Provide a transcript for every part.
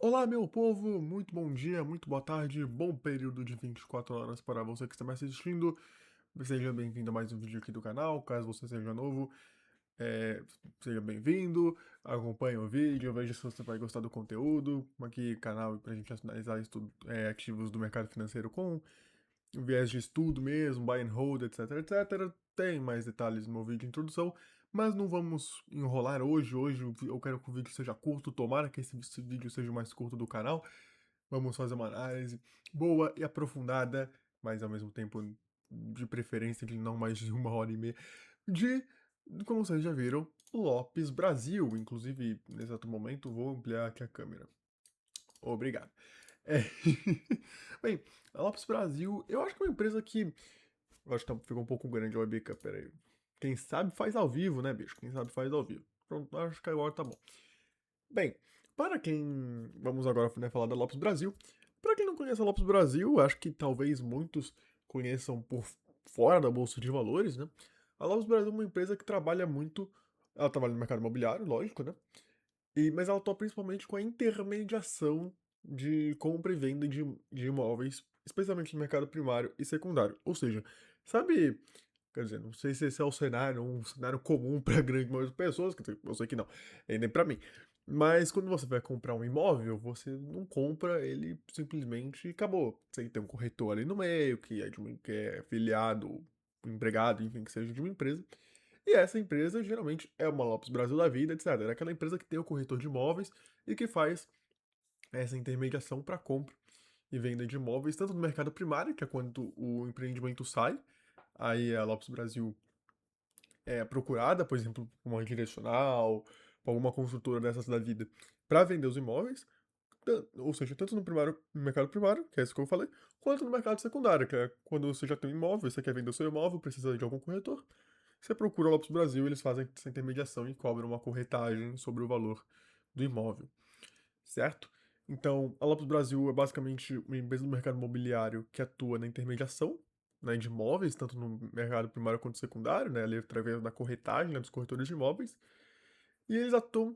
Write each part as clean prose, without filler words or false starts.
Olá, meu povo! Muito bom dia, muito boa tarde, bom período de 24 horas para você que está me assistindo. Seja bem-vindo a mais um vídeo aqui do canal. Caso você seja novo, é, seja bem-vindo, acompanhe o vídeo, veja se você vai gostar do conteúdo. Aqui, canal para a gente analisar ativos do mercado financeiro com viés de estudo mesmo, buy and hold, etc, etc. Tem mais detalhes no meu vídeo de introdução, mas não vamos enrolar hoje. Hoje eu quero que o vídeo seja curto, tomara que esse vídeo seja o mais curto do canal. Vamos fazer uma análise boa e aprofundada, mas ao mesmo tempo de preferência de não mais de 1 hora e meia, de, como vocês já viram, Lopes Brasil. Inclusive, nesse exato momento, vou ampliar aqui a câmera. Obrigado. É. Bem, a Lopes Brasil, eu acho que é uma empresa que. Eu acho que ficou um pouco grande a webcam, peraí. Quem sabe faz ao vivo, né, bicho? Quem sabe faz ao vivo. Pronto, acho que agora tá bom. Bem, para quem. Vamos agora, né, falar da Lopes Brasil. Para quem não conhece a Lopes Brasil, acho que talvez muitos conheçam por fora da Bolsa de Valores, né? A Lopes Brasil é uma empresa que trabalha muito. Ela trabalha no mercado imobiliário, lógico, né? Mas ela atua principalmente com a intermediação de compra e venda de imóveis, especialmente no mercado primário e secundário. Ou seja, sabe, quer dizer, não sei se esse é o cenário, um cenário comum para a grande maioria das pessoas, que eu sei que não, e nem para mim. Mas quando você vai comprar um imóvel, você não compra ele simplesmente e acabou. Você tem um corretor ali no meio, que é filiado, empregado, enfim, que seja de uma empresa. E essa empresa geralmente é uma Lopes Brasil da vida, etc. É aquela empresa que tem o corretor de imóveis e que faz essa intermediação para compra e venda de imóveis, tanto no mercado primário, que é quando o empreendimento sai, aí a Lopes Brasil é procurada, por exemplo, por uma direcional, por alguma construtora dessas da vida, para vender os imóveis, ou seja, tanto no mercado primário, que é isso que eu falei, quanto no mercado secundário, que é quando você já tem um imóvel, você quer vender o seu imóvel, precisa de algum corretor, você procura o Lopes Brasil, eles fazem essa intermediação e cobram uma corretagem sobre o valor do imóvel, certo? Então, a Lopes Brasil é basicamente uma empresa do mercado imobiliário que atua na intermediação, né, de imóveis, tanto no mercado primário quanto secundário, né, ali através da corretagem, né, dos corretores de imóveis. E eles atuam,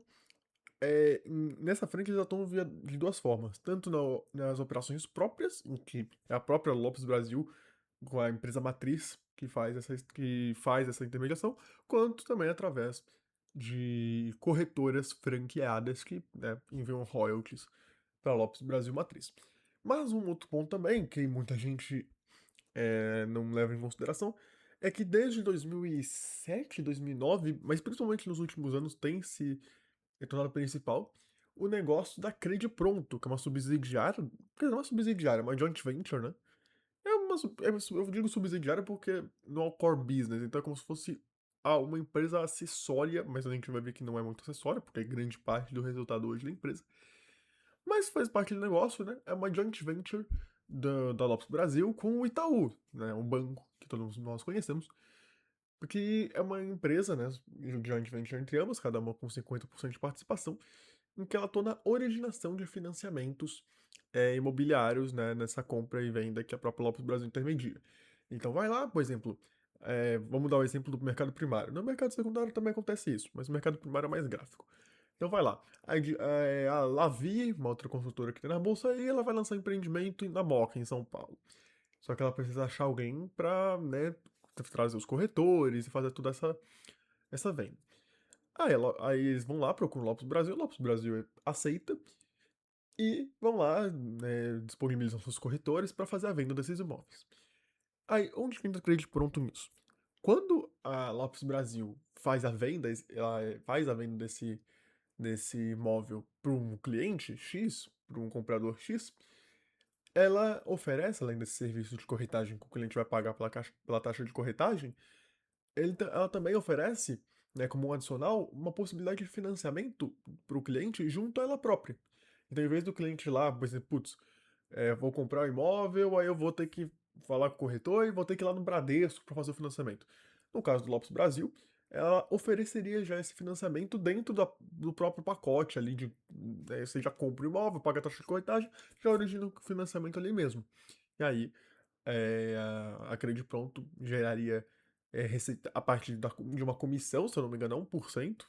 nessa frente eles atuam de duas formas, tanto nas operações próprias, em que é a própria Lopes Brasil com a empresa matriz que faz essa intermediação, quanto também através de corretoras franqueadas que, né, enviam royalties para a Lopes Brasil Matriz. Mas um outro ponto também, que muita gente não leva em consideração, é que desde 2007, 2009, mas principalmente nos últimos anos, tem se tornado principal o negócio da Crede Pronto, que é uma subsidiária, quer dizer, não é uma subsidiária, é uma joint venture, né? Eu digo subsidiária porque não é o core business, então é como se fosse uma empresa acessória, mas a gente vai ver que não é muito acessória, porque é grande parte do resultado hoje da empresa. Mas faz parte do negócio, né? É uma joint venture da Lopes Brasil com o Itaú, né? Um banco que todos nós conhecemos, porque é uma empresa, né? Joint venture entre ambas, cada uma com 50% de participação, em que ela atua na originação de financiamentos imobiliários, né, nessa compra e venda que a própria Lopes Brasil intermedia. Então vai lá, por exemplo, vamos dar o exemplo do mercado primário. No mercado secundário também acontece isso, mas o mercado primário é mais gráfico. Então vai lá, a Lavi, uma outra consultora que tem na bolsa, e ela vai lançar empreendimento na Moca, em São Paulo. Só que ela precisa achar alguém para, né, trazer os corretores e fazer toda essa venda. Aí eles vão lá, procuram o Lopes Brasil aceita e vão lá, né, disponibilizam seus corretores para fazer a venda desses imóveis. Aí, onde que entra o crédito pronto nisso? Quando a Lopes Brasil faz a venda, ela faz a venda desse imóvel para um cliente X, para um comprador X, ela oferece, além desse serviço de corretagem que o cliente vai pagar pela taxa de corretagem, ela também oferece, né, como um adicional, uma possibilidade de financiamento para o cliente junto a ela própria. Então, em vez do cliente ir lá, por exemplo, putz, vou comprar um imóvel, aí eu vou ter que falar com o corretor e vou ter que ir lá no Bradesco para fazer o financiamento. No caso do Lopes Brasil, ela ofereceria já esse financiamento dentro do próprio pacote ali você já compra o imóvel, paga a taxa de corretagem, já origina o financiamento ali mesmo. E aí, a Crede Pronto geraria receita a partir de uma comissão, se eu não me engano, é 1%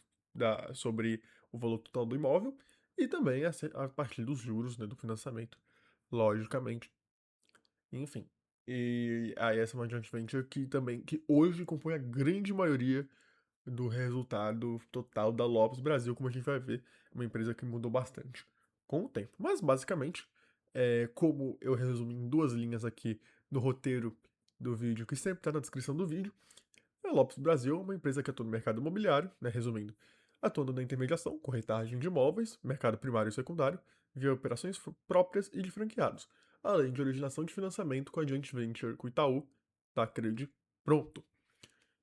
sobre o valor total do imóvel, e também a partir dos juros, né, do financiamento, logicamente. Enfim. E aí essa é uma joint venture que hoje compõe a grande maioria do resultado total da Lopes Brasil, como a gente vai ver, uma empresa que mudou bastante com o tempo. Mas basicamente, como eu resumi em duas linhas aqui no roteiro do vídeo, que sempre está na descrição do vídeo, a Lopes Brasil é uma empresa que atua no mercado imobiliário, né, resumindo, atuando na intermediação, corretagem de imóveis, mercado primário e secundário, via operações próprias e de franqueados, além de originação de financiamento com a joint venture com o Itaú, da Cred. Pronto,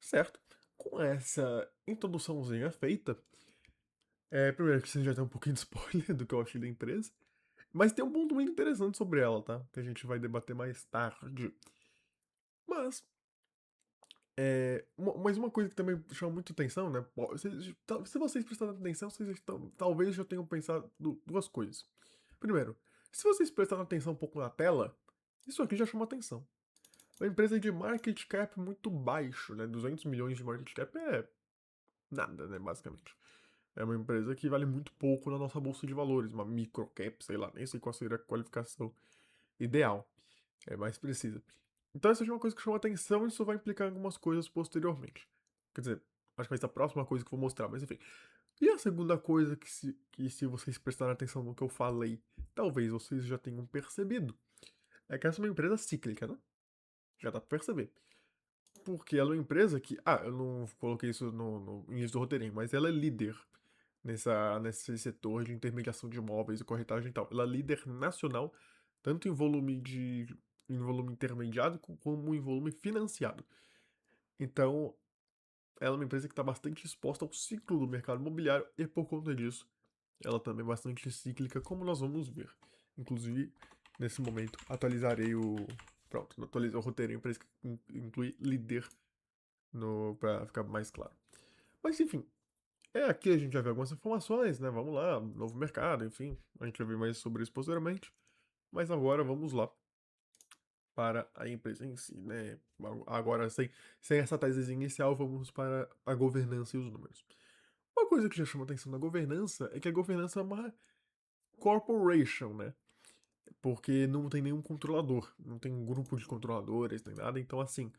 certo? Com essa introduçãozinha feita, primeiro que você já tem um pouquinho de spoiler do que eu achei da empresa, mas tem um ponto muito interessante sobre ela, tá? Que a gente vai debater mais tarde. Mas mas uma coisa que também chama muito atenção, né? Se vocês prestarem atenção, talvez já tenham pensado duas coisas. Primeiro, se vocês prestarem atenção um pouco na tela, isso aqui já chama atenção. Uma empresa de market cap muito baixo, né? 200 milhões de market cap é nada, né? Basicamente. É uma empresa que vale muito pouco na nossa bolsa de valores, uma micro cap, sei lá, nem sei qual seria a qualificação ideal, é mais precisa. Então essa é uma coisa que chama atenção e isso vai implicar em algumas coisas posteriormente. Quer dizer, acho que vai ser a próxima coisa que eu vou mostrar, mas enfim. E a segunda coisa que se vocês prestarem atenção no que eu falei, talvez vocês já tenham percebido, é que essa é uma empresa cíclica, né? Já dá pra perceber. Porque ela é uma empresa que, eu não coloquei isso no início do roteirinho, mas ela é líder nesse setor de intermediação de imóveis e corretagem e tal. Ela é líder nacional, tanto em volume intermediado como em volume financiado. Então, ela é uma empresa que está bastante exposta ao ciclo do mercado imobiliário e por conta disso, ela também é bastante cíclica, como nós vamos ver. Inclusive, nesse momento, atualizarei Pronto, atualizei o roteirinho para incluir líder para ficar mais claro. Mas enfim, aqui a gente já vê algumas informações, né? Vamos lá, novo mercado, enfim. A gente vai ver mais sobre isso posteriormente. Mas agora vamos lá para a empresa em si, né? Agora, sem essa tese inicial, vamos para a governança e os números. Uma coisa que já chama atenção na governança é que a governança é uma corporation, né? Porque não tem nenhum controlador, não tem um grupo de controladores, nem nada. Então, assim,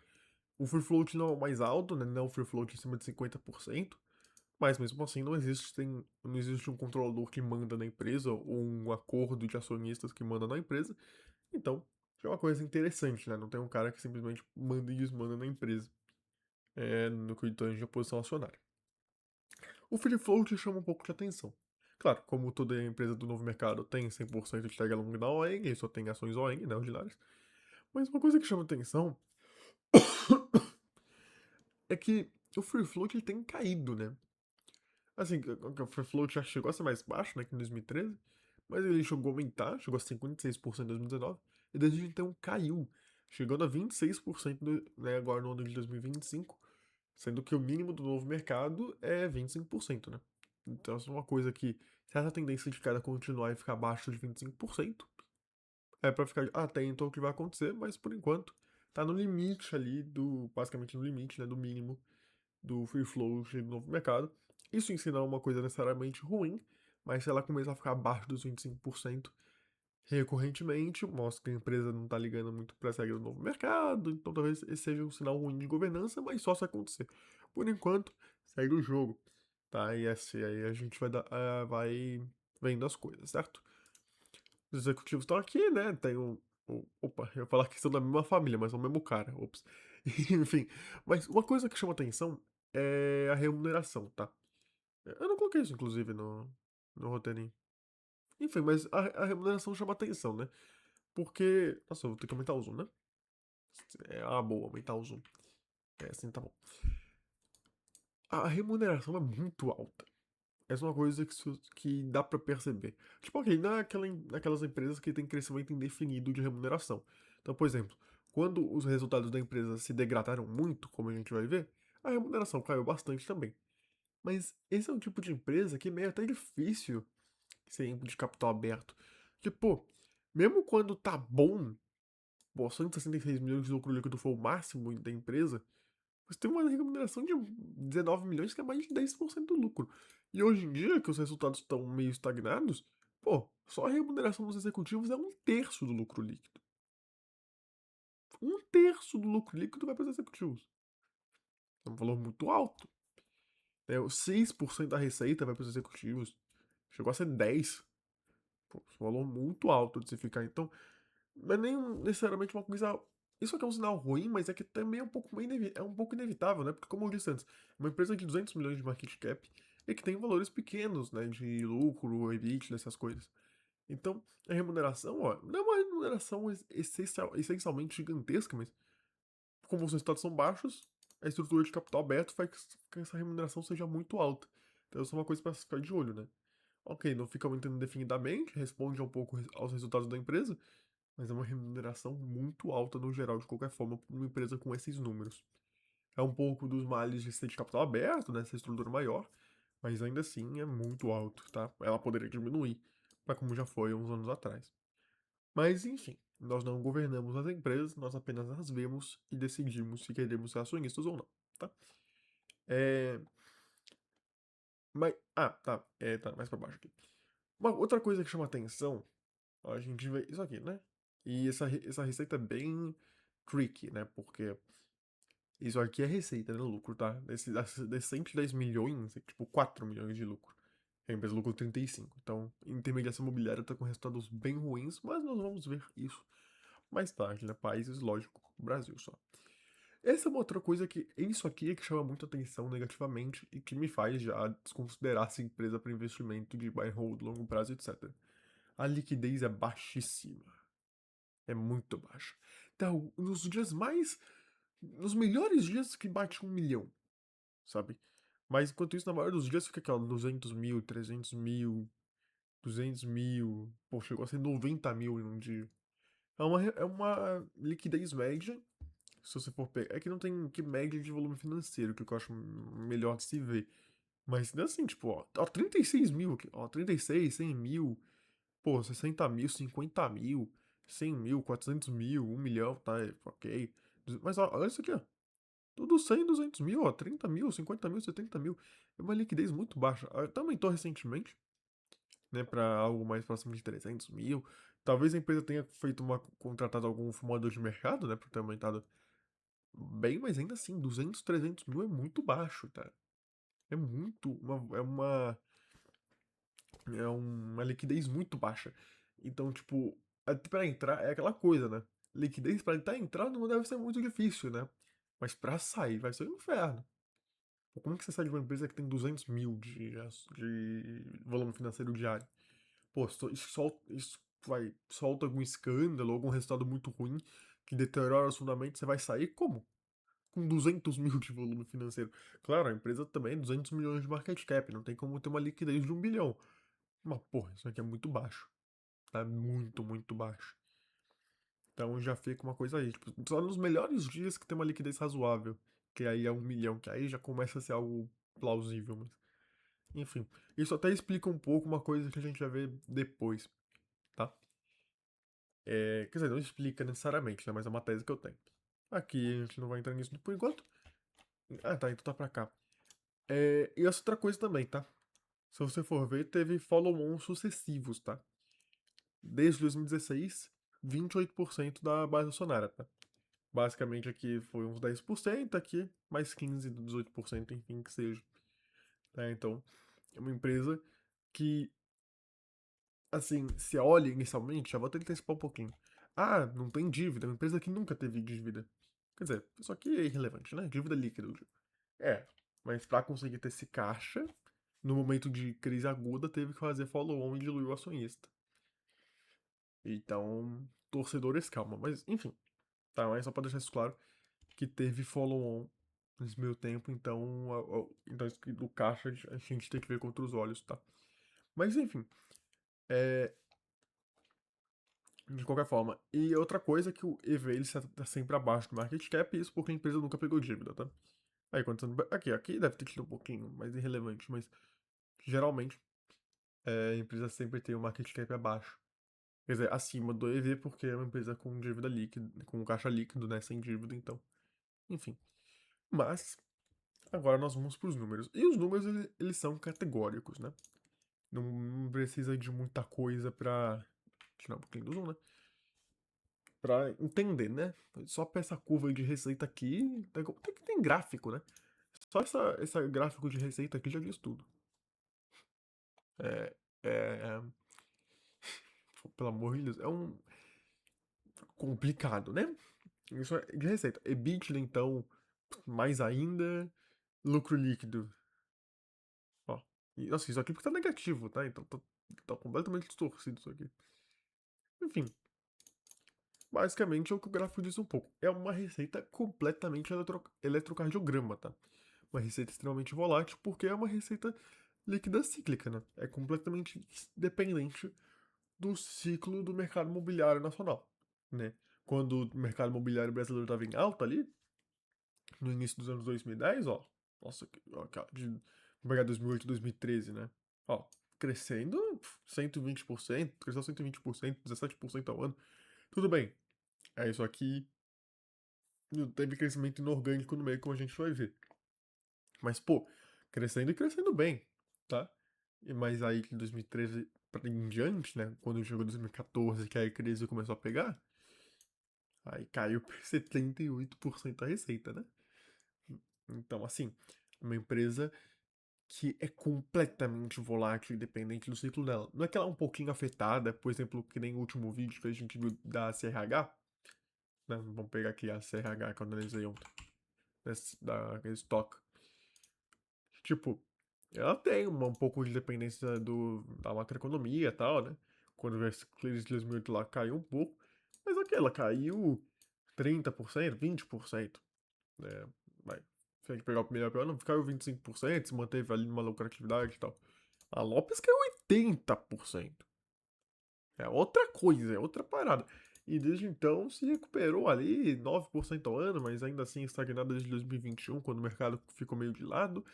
o free float não é o mais alto, né? Não é o free float acima de 50%. Mas mesmo assim não existe um controlador que manda na empresa ou um acordo de acionistas que manda na empresa. Então, já é uma coisa interessante, né? Não tem um cara que simplesmente manda e desmanda na empresa, no que tange a posição acionária. O free float chama um pouco de atenção. Claro, como toda empresa do novo mercado tem 100% de tag along da OEN, e só tem ações OEN, né, ordinárias. Mas uma coisa que chama atenção é que o free float ele tem caído, né? Assim, o free float já chegou a ser mais baixo, né, que em 2013, mas ele chegou a aumentar, chegou a 56% em 2019, e desde então caiu, chegando a 26% né, agora no ano de 2025, sendo que o mínimo do novo mercado é 25%, né? Então, isso é uma coisa que, se essa tendência de queda continuar e ficar abaixo de 25%, é pra ficar atento ao que vai acontecer, mas por enquanto tá no limite ali basicamente no limite, né, do mínimo do free float do novo mercado. Isso em si não é uma coisa necessariamente ruim, mas se ela começar a ficar abaixo dos 25% recorrentemente, mostra que a empresa não está ligando muito para essa regra do novo mercado, então talvez esse seja um sinal ruim de governança, mas só se acontecer. Por enquanto, segue o jogo, tá? E aí a gente vai vendo as coisas, certo? Os executivos estão aqui, né? Tem opa, eu ia falar que são da mesma família, mas são o mesmo cara. Ops. Enfim, mas uma coisa que chama atenção é a remuneração, tá? Eu não coloquei isso, inclusive, no roteirinho. Enfim, mas a remuneração chama atenção, né? Porque. Nossa, eu vou ter que aumentar o zoom, né? Boa, aumentar o zoom. Assim tá bom. A remuneração é muito alta. Essa é uma coisa que dá pra perceber. Tipo, ok, não é naquelas empresas que tem crescimento indefinido de remuneração. Então, por exemplo, quando os resultados da empresa se degradaram muito, como a gente vai ver, a remuneração caiu bastante também. Mas esse é um tipo de empresa que é meio até difícil ser de capital aberto. Tipo, mesmo quando tá bom, pô, 166 milhões de lucro líquido foi o máximo da empresa, você tem uma remuneração de 19 milhões que é mais de 10% do lucro. E hoje em dia, que os resultados estão meio estagnados, Pô, só a remuneração dos executivos é 1/3 do lucro líquido. 1/3 do lucro líquido vai para os executivos. É um valor muito alto. Os 6% da receita vai para os executivos. Chegou a ser 10%. Pô, é um valor muito alto de se ficar. Então, não é nem necessariamente uma coisa. Isso aqui é um sinal ruim, mas é que também é um pouco, é um pouco inevitável, né? Porque, como eu disse antes, é uma empresa de 200 milhões de market cap e que tem valores pequenos, né? De lucro, EBITDA, essas coisas. Então, a remuneração, ó, não é uma remuneração essencialmente gigantesca, mas como os resultados são baixos, a estrutura de capital aberto faz que essa remuneração seja muito alta. Então, isso é uma coisa para ficar de olho, né? Ok, não fica aumentando indefinidamente, responde um pouco aos resultados da empresa, mas é uma remuneração muito alta no geral, de qualquer forma, para uma empresa com esses números. É um pouco dos males de ser de capital aberto, né, essa estrutura maior, mas ainda assim é muito alto, tá? Ela poderia diminuir, para como já foi há uns anos atrás. Mas enfim, nós não governamos as empresas, nós apenas as vemos e decidimos se queremos ser acionistas ou não, tá? É... tá, tá mais para baixo aqui. Uma outra coisa que chama atenção, ó, a gente vê isso aqui, né? E essa receita é bem tricky, né? Porque isso aqui é receita, né? Lucro, tá? Desses 110 milhões, é tipo 4 milhões de lucro. A empresa lucrou 35. Então, intermediação imobiliária tá com resultados bem ruins, mas nós vamos ver isso mais tarde, né? Países, lógico, Brasil só. Essa é uma outra coisa que, isso aqui é que chama muita atenção negativamente e que me faz já desconsiderar essa empresa para investimento de buy and hold, longo prazo, etc. A liquidez é baixíssima. É muito baixa. Então, nos melhores dias que bate 1 milhão, sabe? Mas enquanto isso, na maioria dos dias fica aqui, ó, 200 mil, 300 mil, 200 mil, pô, chegou a ser 90 mil em um dia. É uma liquidez média, se você for pegar. É que não tem que média de volume financeiro, que eu acho melhor de se ver. Mas ainda assim, tipo, ó 36 mil aqui, ó, 36, 100 mil, pô, 60 mil, 50 mil, 100 mil, 400 mil, 1 milhão, tá, ok. Mas ó, olha isso aqui, ó. Tudo 100, 200 mil, ó, 30 mil, 50 mil, 70 mil. É uma liquidez muito baixa. Até aumentou recentemente, né, para algo mais próximo de 300 mil. Talvez a empresa tenha contratado algum fumador de mercado, né, para ter aumentado bem, mas ainda assim, 200, 300 mil é muito baixo, tá? É muito, é uma liquidez muito baixa. Então, tipo, pra entrar é aquela coisa, né? Liquidez pra entrar não deve ser muito difícil, né? Mas pra sair vai ser um inferno. Pô, como que você sai de uma empresa que tem 200 mil de volume financeiro diário? Pô, isso solta algum escândalo, algum resultado muito ruim que deteriora os fundamentos, você vai sair como? Com 200 mil de volume financeiro. Claro, a empresa também é 200 milhões de market cap, não tem como ter uma liquidez de 1 bilhão. Mas, porra, isso aqui é muito baixo. Tá muito, muito baixo. Então já fica uma coisa aí. Tipo, só nos melhores dias que tem uma liquidez razoável. Que aí é 1 milhão, que aí já começa a ser algo plausível. Mas, enfim, isso até explica um pouco uma coisa que a gente vai ver depois, tá? Quer dizer, não explica necessariamente, né? Mas é uma tese que eu tenho. Aqui a gente não vai entrar nisso por enquanto. Ah, tá, então tá pra cá. E essa outra coisa também, tá? Se você for ver, teve follow-on sucessivos, tá? Desde 2016, 28% da base acionária, tá? Basicamente aqui foi uns 10%, aqui mais 15, 18%, enfim, que seja. Tá? Então, é uma empresa que, assim, se olha inicialmente, já vou até antecipar um pouquinho. Ah, não tem dívida, é uma empresa que nunca teve dívida. Quer dizer, isso aqui é irrelevante, né? Dívida líquida, eu digo. É, mas para conseguir ter esse caixa, no momento de crise aguda, teve que fazer follow-on e diluir o acionista. Então, torcedores, calma. Mas, enfim, tá? Mas só pra deixar isso claro, que teve follow-on nesse meio tempo, então, então isso do caixa a gente tem que ver com outros olhos, tá? Mas, enfim, é, de qualquer forma. E outra coisa é que o EV ele tá sempre abaixo do market cap, isso porque a empresa nunca pegou dívida, tá? Aí, quando você... aqui deve ter tido um pouquinho, mais irrelevante, mas geralmente a empresa sempre tem o market cap abaixo. Quer dizer, acima do EV, porque é uma empresa com dívida líquida, com caixa líquido, né? Sem dívida, então. Enfim. Mas, agora nós vamos para os números. E os números, eles são categóricos, né? Não precisa de muita coisa pra. Tirar um pouquinho do zoom, né? Pra entender, né? Só pra essa curva de receita aqui. Tem gráfico, né? Só esse gráfico de receita aqui já diz tudo. É, é, pelo amor de Deus, é um complicado, né? Isso é de receita. EBITDA, então, mais ainda. Lucro líquido. Ó. E, nossa, isso aqui porque tá negativo, tá? Então tá completamente distorcido isso aqui. Enfim, basicamente é o que o gráfico diz um pouco. É uma receita completamente eletrocardiograma, tá? Uma receita extremamente volátil porque é uma receita líquida cíclica, né? É completamente dependente do ciclo do mercado imobiliário nacional, né? Quando o mercado imobiliário brasileiro estava em alta ali, no início dos anos 2010, ó, nossa, ó, vou pegar 2008, 2013, né? Ó, crescendo 120%, cresceu 120%, 17% ao ano. Tudo bem, é isso aqui, não teve crescimento inorgânico no meio, como a gente vai ver. Mas, pô, crescendo e crescendo bem, tá? Mas aí, de 2013 em diante, né? Quando chegou 2014, que aí a crise começou a pegar, aí caiu por 78% a receita, né? Então, assim, uma empresa que é completamente volátil e dependente do ciclo dela. Não é que ela é um pouquinho afetada, por exemplo, que nem o último vídeo que a gente viu da CRH, né? Vamos pegar aqui a CRH que eu analisei ontem, da estoque. Tipo, ela tem um pouco de dependência da macroeconomia e tal, né? Quando a crise de 2008 lá caiu um pouco, mas aqui ela caiu 30%, 20%, né? Vai, se a gente pegar o primeiro ano, caiu 25%, se manteve ali numa lucratividade e tal. A Lopes caiu 80%. É outra coisa, é outra parada. E desde então se recuperou ali 9% ao ano, mas ainda assim estagnada desde 2021, quando o mercado ficou meio de lado.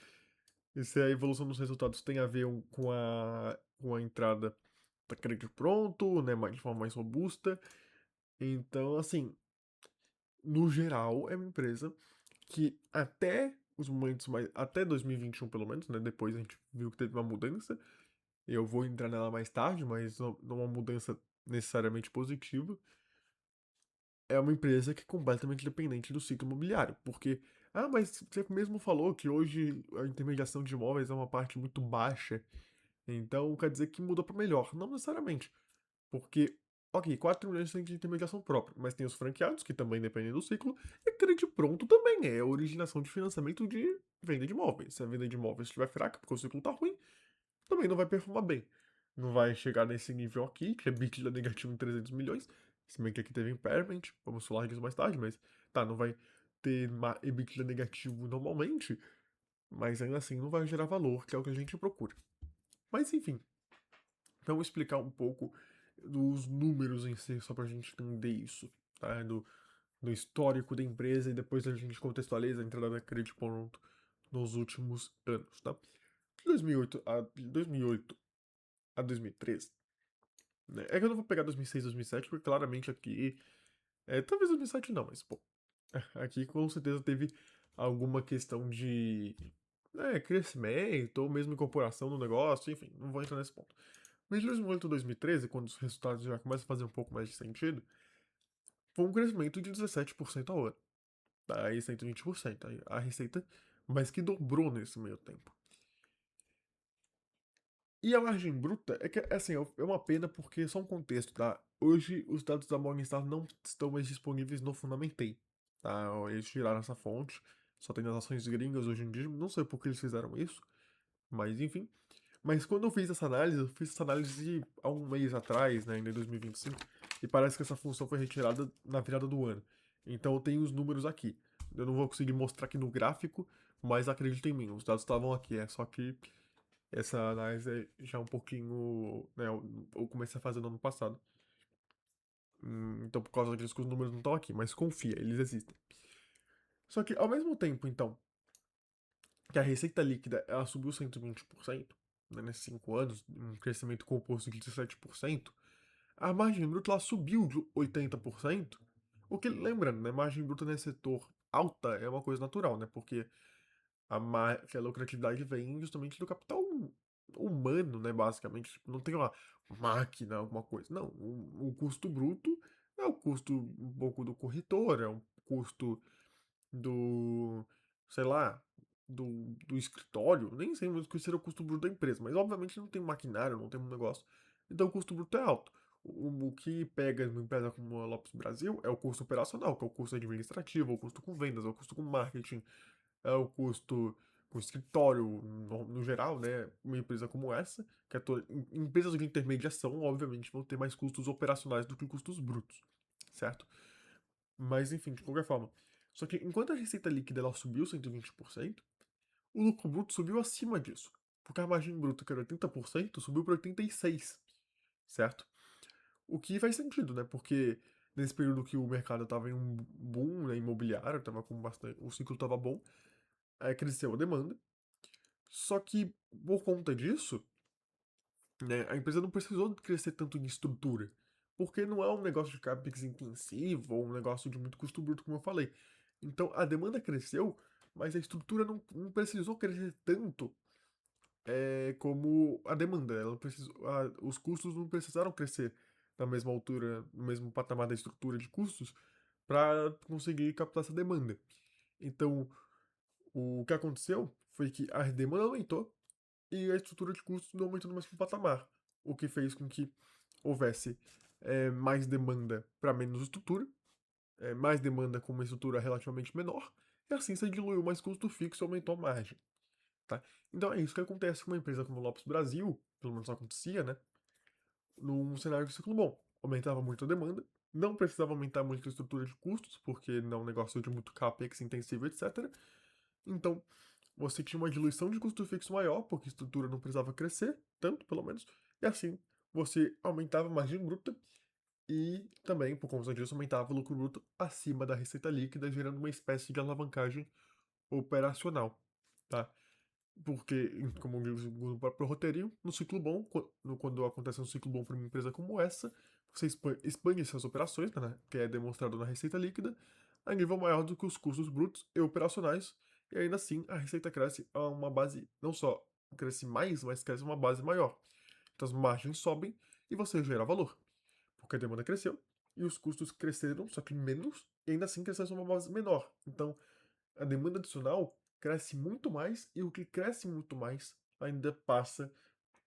E se a evolução dos resultados tem a ver com a entrada da crédito pronto, né, de forma mais robusta. Então, assim, no geral, é uma empresa que até os momentos mais. Até 2021, pelo menos, né? Depois a gente viu que teve uma mudança. Eu vou entrar nela mais tarde, mas não uma mudança necessariamente positiva. É uma empresa que é completamente dependente do ciclo imobiliário. Porque, mas você mesmo falou que hoje a intermediação de imóveis é uma parte muito baixa. Então quer dizer que muda para melhor. Não necessariamente. Porque, ok, 4 milhões tem de intermediação própria, mas tem os franqueados, que também dependem do ciclo, e crédito pronto também é a originação de financiamento de venda de imóveis. Se a venda de imóveis estiver fraca, porque o ciclo tá ruim, também não vai performar bem. Não vai chegar nesse nível aqui, que é EBITDA negativo em 300 milhões, se bem que aqui teve impairment, vamos falar disso mais tarde, mas tá, não vai ter EBITDA negativo normalmente, mas ainda assim não vai gerar valor, que é o que a gente procura. Mas enfim, vamos explicar um pouco dos números em si, só pra gente entender isso, tá? Do histórico da empresa e depois a gente contextualiza a entrada da Credit Pronto nos últimos anos, tá? De 2008 a 2013, né? É que eu não vou pegar 2006, 2007, porque claramente aqui, talvez 2007 não, mas pô, aqui com certeza teve alguma questão de crescimento ou mesmo incorporação no negócio, enfim, não vou entrar nesse ponto. Mas de 2008 a 2013, quando os resultados já começam a fazer um pouco mais de sentido, foi um crescimento de 17% ao ano. Aí 120%. Aí a receita mais que dobrou nesse meio tempo. E a margem bruta é que, assim, é uma pena porque, só um contexto, tá? Hoje os dados da Morningstar não estão mais disponíveis no Fundamentei, tá? Eles tiraram essa fonte, só tem nas ações gringas hoje em dia, não sei por que eles fizeram isso, mas enfim. Mas quando eu fiz essa análise há um mês atrás, né, ainda em 2025, e parece que essa função foi retirada na virada do ano. Então eu tenho os números aqui. Eu não vou conseguir mostrar aqui no gráfico, mas acredita em mim, os dados estavam aqui, é só que essa análise é já um pouquinho, né, eu comecei a fazer no ano passado. Então por causa disso que os números não estão aqui, mas confia, eles existem. Só que ao mesmo tempo, então, que a receita líquida ela subiu 120%, né, nesses 5 anos, um crescimento composto de 17%, a margem bruta ela subiu de 80%, o que, lembrando, né, margem bruta nesse setor alta é uma coisa natural, né, porque que a lucratividade vem justamente do capital humano, né, basicamente. Tipo, não tem uma máquina, alguma coisa. Não, o custo bruto é o custo um pouco do corretor, é um custo do, sei lá, do escritório. Nem sei muito o que seria o custo bruto da empresa, mas obviamente não tem um maquinário, não tem um negócio. Então o custo bruto é alto. O que pega uma empresa como a Lopes Brasil é o custo operacional, que é o custo administrativo, é o custo com vendas, é o custo com marketing, é o custo com escritório, no geral, né? Uma empresa como essa, que é empresas de intermediação, obviamente, vão ter mais custos operacionais do que custos brutos, certo? Mas enfim, de qualquer forma. Só que enquanto a receita líquida ela subiu 120%, o lucro bruto subiu acima disso. Porque a margem bruta, que era 80%, subiu para 86%, certo? O que faz sentido, né? Porque nesse período que o mercado estava em um boom, né, imobiliário, tava com bastante, o ciclo estava bom, aí cresceu a demanda. Só que por conta disso, né, a empresa não precisou crescer tanto em estrutura. Porque não é um negócio de capex intensivo ou um negócio de muito custo bruto, como eu falei. Então a demanda cresceu, mas a estrutura não precisou crescer tanto como a demanda. Ela precisou, os custos não precisaram crescer na mesma altura, no mesmo patamar da estrutura de custos para conseguir captar essa demanda. Então, o que aconteceu foi que a demanda aumentou e a estrutura de custos não aumentou no mesmo patamar, o que fez com que houvesse mais demanda para menos estrutura, mais demanda com uma estrutura relativamente menor, e assim você diluiu mais custo fixo e aumentou a margem. Tá? Então é isso que acontece com uma empresa como a Lopes Brasil, pelo menos acontecia, né? Num cenário de ciclo bom. Aumentava muito a demanda, não precisava aumentar muito a estrutura de custos, porque não é um negócio de muito capex intensivo, etc. Então, você tinha uma diluição de custo fixo maior, porque a estrutura não precisava crescer, tanto pelo menos, e assim você aumentava a margem bruta e também, por conta disso, aumentava o lucro bruto acima da receita líquida, gerando uma espécie de alavancagem operacional, tá? Porque, como diz o próprio roteirinho, no ciclo bom, quando acontece um ciclo bom para uma empresa como essa, você expande suas operações, né, que é demonstrado na receita líquida, a nível maior do que os custos brutos e operacionais, e ainda assim a receita cresce a uma base, não só cresce mais, mas cresce a uma base maior. Então as margens sobem e você gera valor, porque a demanda cresceu e os custos cresceram, só que menos, e ainda assim cresceram a uma base menor. Então a demanda adicional cresce muito mais e o que cresce muito mais ainda passa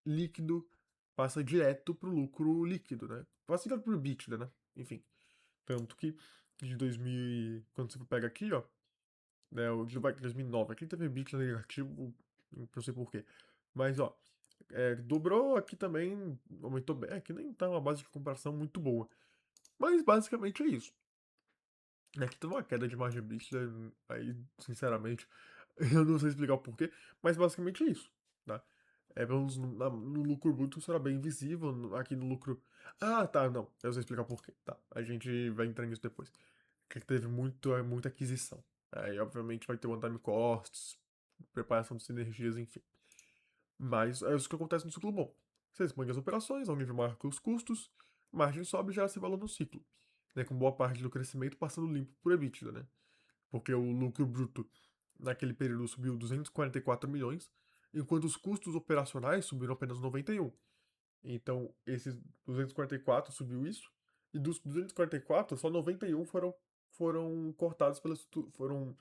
líquido, passa direto pro lucro líquido, né? Passa direto pro EBITDA, né? Enfim, tanto que de 2000, quando você pega aqui, ó, né, o de 2009, aqui teve EBITDA negativo, não sei por quê. Mas, ó, dobrou aqui também, aumentou bem, aqui nem tá uma base de comparação muito boa. Mas basicamente é isso. Aqui teve uma queda de margem líquida, aí, sinceramente, eu não sei explicar o porquê, mas basicamente é isso, tá? Pelo menos no lucro bruto será bem visível, aqui no lucro... Ah, tá, não, eu sei explicar por quê, tá? A gente vai entrar nisso depois. Que teve muita aquisição. Aí, obviamente, vai ter one-time costs, preparação de sinergias, enfim. Mas é isso que acontece no ciclo bom. Você expande as operações, ao nível maior que os custos, margem sobe e gera esse valor no ciclo, né? Com boa parte do crescimento passando limpo por EBITDA, né? Porque o lucro bruto naquele período subiu 244 milhões, enquanto os custos operacionais subiram apenas 91. Então, esses 244 subiu isso, e dos 244, só 91 foram cortados foram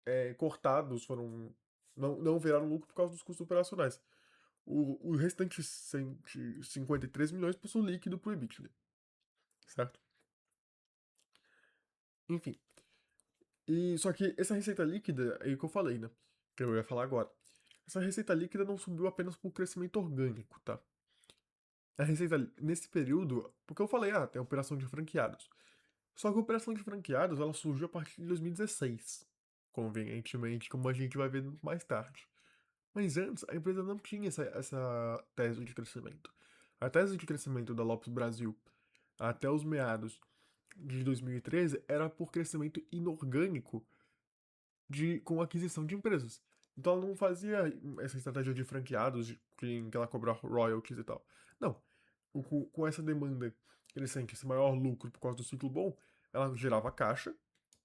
é, cortados, não viraram lucro por causa dos custos operacionais. O restante 153 milhões passou líquido pro EBITDA, certo? Enfim, só que essa receita líquida, é o que eu falei, né? Que eu ia falar agora. Essa receita líquida não subiu apenas por crescimento orgânico, tá? A receita nesse período, porque eu falei, tem a operação de franqueados. Só que a operação de franqueados, ela surgiu a partir de 2016, convenientemente, como a gente vai ver mais tarde. Mas antes, a empresa não tinha essa tese de crescimento. A tese de crescimento da Lopes Brasil até os meados de 2013 era por crescimento inorgânico com aquisição de empresas. Então ela não fazia essa estratégia de franqueados em que ela cobra royalties e tal. Não. Com essa demanda crescente, esse maior lucro por causa do ciclo bom, ela gerava caixa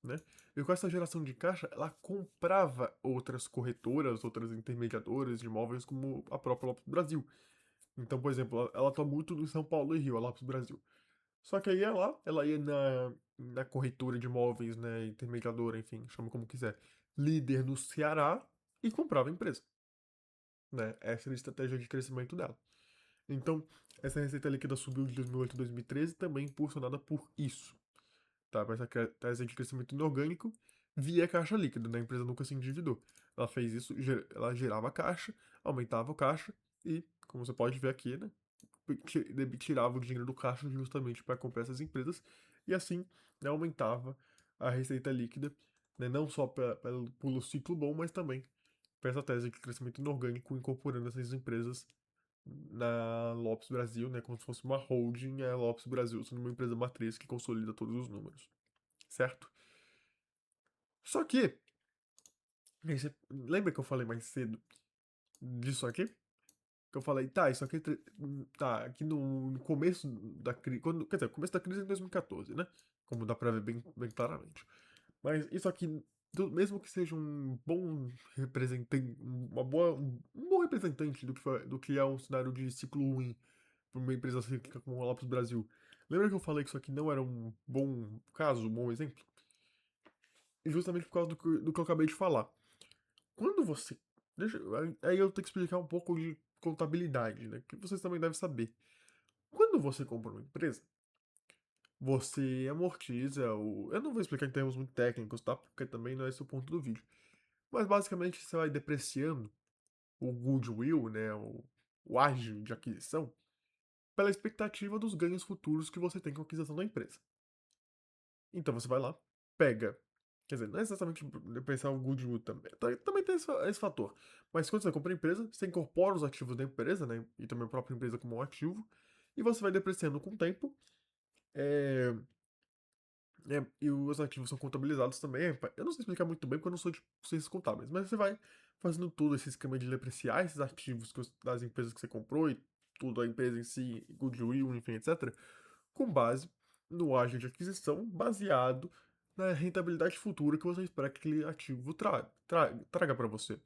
né? E com essa geração de caixa, ela comprava outras corretoras, outras intermediadoras de imóveis, como a própria Lopes Brasil. Então, por exemplo, ela atua muito em São Paulo e Rio, a Lopes Brasil. Só que aí ela ia na corretora de imóveis, né, intermediadora, enfim, chama como quiser, líder no Ceará e comprava a empresa, né? Essa era a estratégia de crescimento dela. Então, essa receita líquida subiu de 2008 a 2013 também impulsionada por isso, tá? Mas essa tese de crescimento inorgânico via caixa líquida, né? A empresa nunca se endividou. Ela fez isso, ela gerava caixa, aumentava o caixa e, como você pode ver aqui, né? Tirava o dinheiro do caixa justamente para comprar essas empresas e assim, né, aumentava a receita líquida, né? Não só pelo ciclo bom, mas também para essa tese de crescimento inorgânico, incorporando essas empresas na Lopes Brasil, né, como se fosse uma holding, a Lopes Brasil sendo uma empresa matriz que consolida todos os números, certo? Só que, aí lembra que eu falei mais cedo disso aqui? Que eu falei, tá, isso aqui tá aqui no começo da crise, quer dizer, o começo da crise é em 2014, né? Como dá pra ver bem claramente. Mas isso aqui, mesmo que seja um bom representante, um bom representante do que é um cenário de ciclo ruim para uma empresa cíclica como a Lopes Brasil. Lembra que eu falei que isso aqui não era um bom caso, um bom exemplo? E justamente por causa do que eu acabei de falar. Quando você. Aí eu tenho que explicar um pouco de contabilidade, né? Que vocês também devem saber. Quando você compra uma empresa, você amortiza o. Eu não vou explicar em termos muito técnicos, tá? Porque também não é esse o ponto do vídeo. Mas basicamente você vai depreciando o goodwill, né? O ágio de aquisição, pela expectativa dos ganhos futuros que você tem com a aquisição da empresa. Então você vai lá, pega. Quer dizer, não é exatamente pensar o goodwill também. Também tem esse fator. Mas quando você compra a empresa, você incorpora os ativos da empresa, né? E também a própria empresa como um ativo. E você vai depreciando com o tempo. É, e os ativos são contabilizados também. Eu não sei explicar muito bem porque eu não sou de ciências contábeis. Mas você vai fazendo tudo esse esquema de depreciar esses ativos das empresas que você comprou e tudo, a empresa em si, goodwill, enfim, etc. Com base no ágio de aquisição, baseado na rentabilidade futura que você espera que aquele ativo traga para você.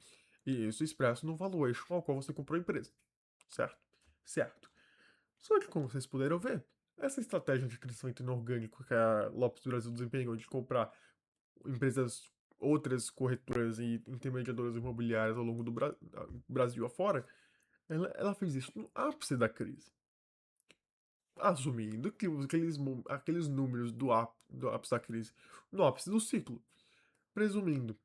E isso expresso no valuation ao qual você comprou a empresa. Certo? Certo. Só que, como vocês puderam ver, essa estratégia de crescimento inorgânico que a Lopes do Brasil desempenhou de comprar empresas, outras corretoras e intermediadoras imobiliárias ao longo do Brasil afora, ela fez isso no ápice da crise. Assumindo que aqueles números do ápice da crise, no ápice do ciclo, presumindo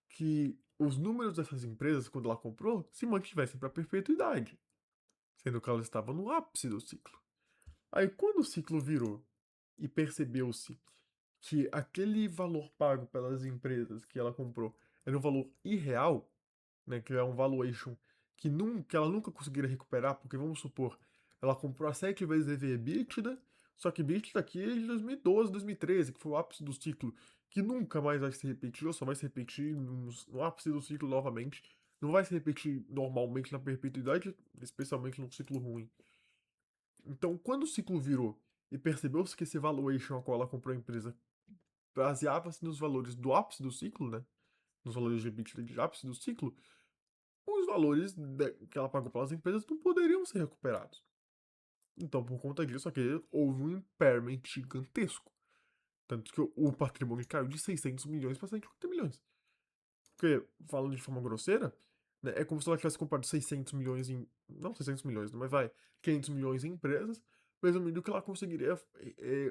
que os números dessas empresas, quando ela comprou, se mantivessem para perpetuidade, sendo que elas estavam no ápice do ciclo. Aí, quando o ciclo virou e percebeu-se que aquele valor pago pelas empresas que ela comprou era um valor irreal, né, que é um valuation que ela nunca conseguiria recuperar, porque vamos supor, ela comprou a 7 vezes EV/EBITDA, só que EBITDA aqui é de 2012, 2013, que foi o ápice do ciclo, que nunca mais vai se repetir, ou só vai se repetir no ápice do ciclo novamente, não vai se repetir normalmente na perpetuidade, especialmente num ciclo ruim. Então, quando o ciclo virou e percebeu-se que esse valuation ao qual ela comprou a empresa baseava-se nos valores do ápice do ciclo, né? Nos valores de EBITDA de ápice do ciclo, os valores que ela pagou pelas empresas não poderiam ser recuperados. Então, por conta disso, aqui houve um impairment gigantesco. Tanto que o patrimônio caiu de 600 milhões para 150 milhões. Porque, falando de forma grosseira, né, é como se ela tivesse comprado 600 milhões em. Não 600 milhões, mas vai. 500 milhões em empresas, presumindo que ela conseguiria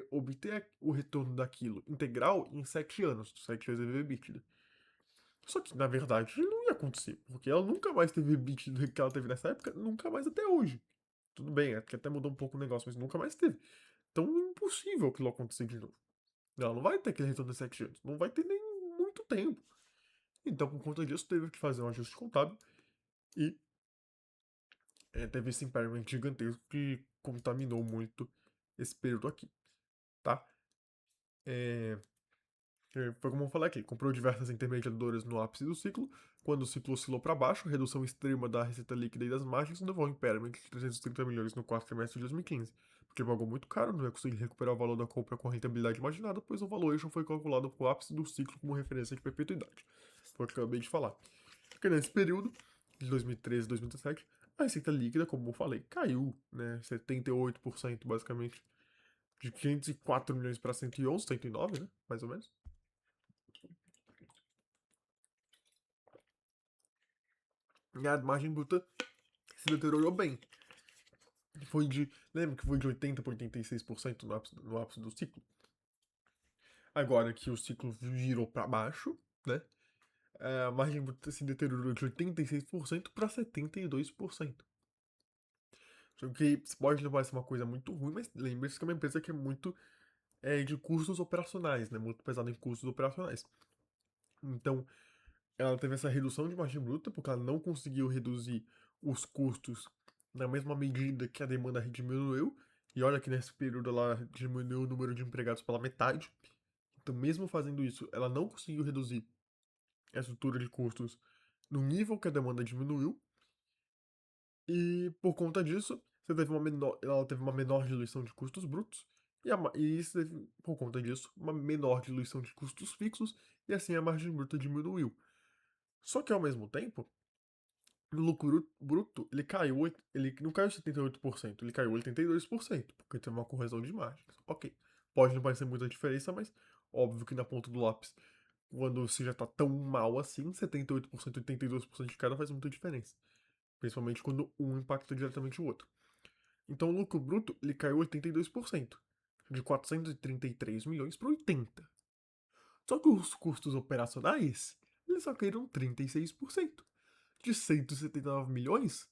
obter o retorno daquilo integral em 7 anos, 7 vezes EBITDA. Só que, na verdade, não ia acontecer, porque ela nunca mais teve EBITDA que ela teve nessa época, nunca mais até hoje. Tudo bem, é que até mudou um pouco o negócio, mas nunca mais teve. Então é impossível aquilo acontecer de novo. Ela não vai ter aquele retorno de 7 anos, não vai ter nem muito tempo. Então, por conta disso, teve que fazer um ajuste contábil e teve esse impairment gigantesco que contaminou muito esse período aqui, tá? É, foi como eu falei aqui, comprou diversas intermediadoras no ápice do ciclo, quando o ciclo oscilou para baixo, redução extrema da receita líquida e das margens levou ao impairment de 330 milhões no quarto trimestre de 2015. porque pagou muito caro, não ia conseguir recuperar o valor da compra com a rentabilidade imaginada, pois o valuation foi calculado para o ápice do ciclo como referência de perpetuidade. Foi o que eu acabei de falar. Porque nesse período, de 2013 a 2017, a receita líquida, como eu falei, caiu, né, 78% basicamente, de 504 milhões para 111, 109, né, mais ou menos. E a margem bruta se deteriorou bem. Foi de, lembra que foi de 80 para 86% no ápice do ciclo? Agora que o ciclo virou para baixo, né, a margem bruta se deteriorou de 86% para 72%. Só que pode não parecer uma coisa muito ruim, mas lembre-se que é uma empresa que é muito de custos operacionais, né? Muito pesada em custos operacionais. Então, ela teve essa redução de margem bruta, porque ela não conseguiu reduzir os custos na mesma medida que a demanda diminuiu. E olha que nesse período ela diminuiu o número de empregados pela metade. Então, mesmo fazendo isso, ela não conseguiu reduzir a estrutura de custos no nível que a demanda diminuiu. E por conta disso, ela teve uma menor diluição de custos brutos. E isso teve, por conta disso, uma menor diluição de custos fixos. E assim a margem bruta diminuiu. Só que ao mesmo tempo, o lucro bruto, ele caiu, ele não caiu 78%, ele caiu 82%, porque teve uma correção de margens. Ok, pode não parecer muita diferença, mas óbvio que na ponta do lápis, quando você já tá tão mal assim, 78%, 82% de cada faz muita diferença. Principalmente quando um impacta diretamente o outro. Então o lucro bruto, ele caiu 82%, de 433 milhões para 80. Só que os custos operacionais, eles só caíram 36%, de 179 milhões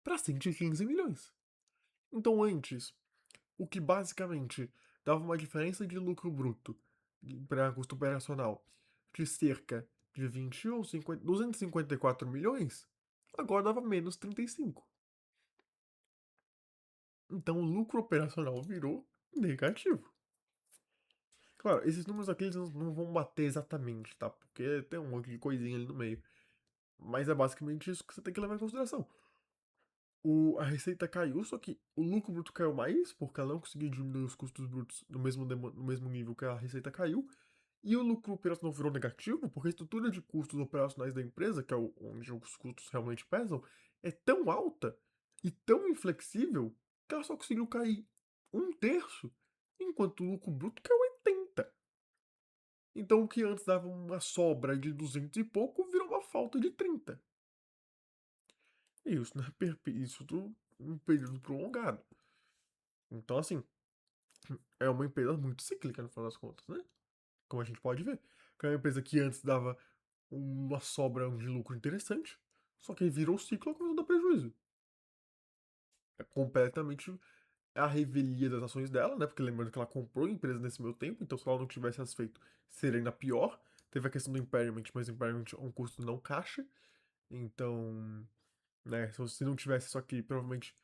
para 115 milhões. Então antes, o que basicamente dava uma diferença de lucro bruto para custo operacional de cerca de 21, 50, 254 milhões, agora dava menos 35. Então o lucro operacional virou negativo. Claro, esses números aqui eles não vão bater exatamente, tá? Porque tem um monte de coisinha ali no meio. Mas é basicamente isso que você tem que levar em consideração. A receita caiu, só que o lucro bruto caiu mais, porque ela não conseguiu diminuir os custos brutos no mesmo nível que a receita caiu. E o lucro operacional virou negativo, porque a estrutura de custos operacionais da empresa, que é onde os custos realmente pesam, é tão alta e tão inflexível que ela só conseguiu cair um terço, enquanto o lucro bruto caiu 80. Então o que antes dava uma sobra de 200 e pouco virou uma falta de 30. E isso, né, isso um período prolongado. Então, assim, é uma empresa muito cíclica no final das contas, né? Como a gente pode ver. Que é uma empresa que antes dava uma sobra de lucro interessante, só que aí virou o ciclo e começou a dar prejuízo. É completamente a revelia das ações dela, né? Porque lembrando que ela comprou a empresa nesse meio tempo, então se ela não tivesse satisfeito, seria ainda pior. Teve a questão do impairment, mas o impairment é um custo não caixa. Então, né, se não tivesse isso aqui, provavelmente,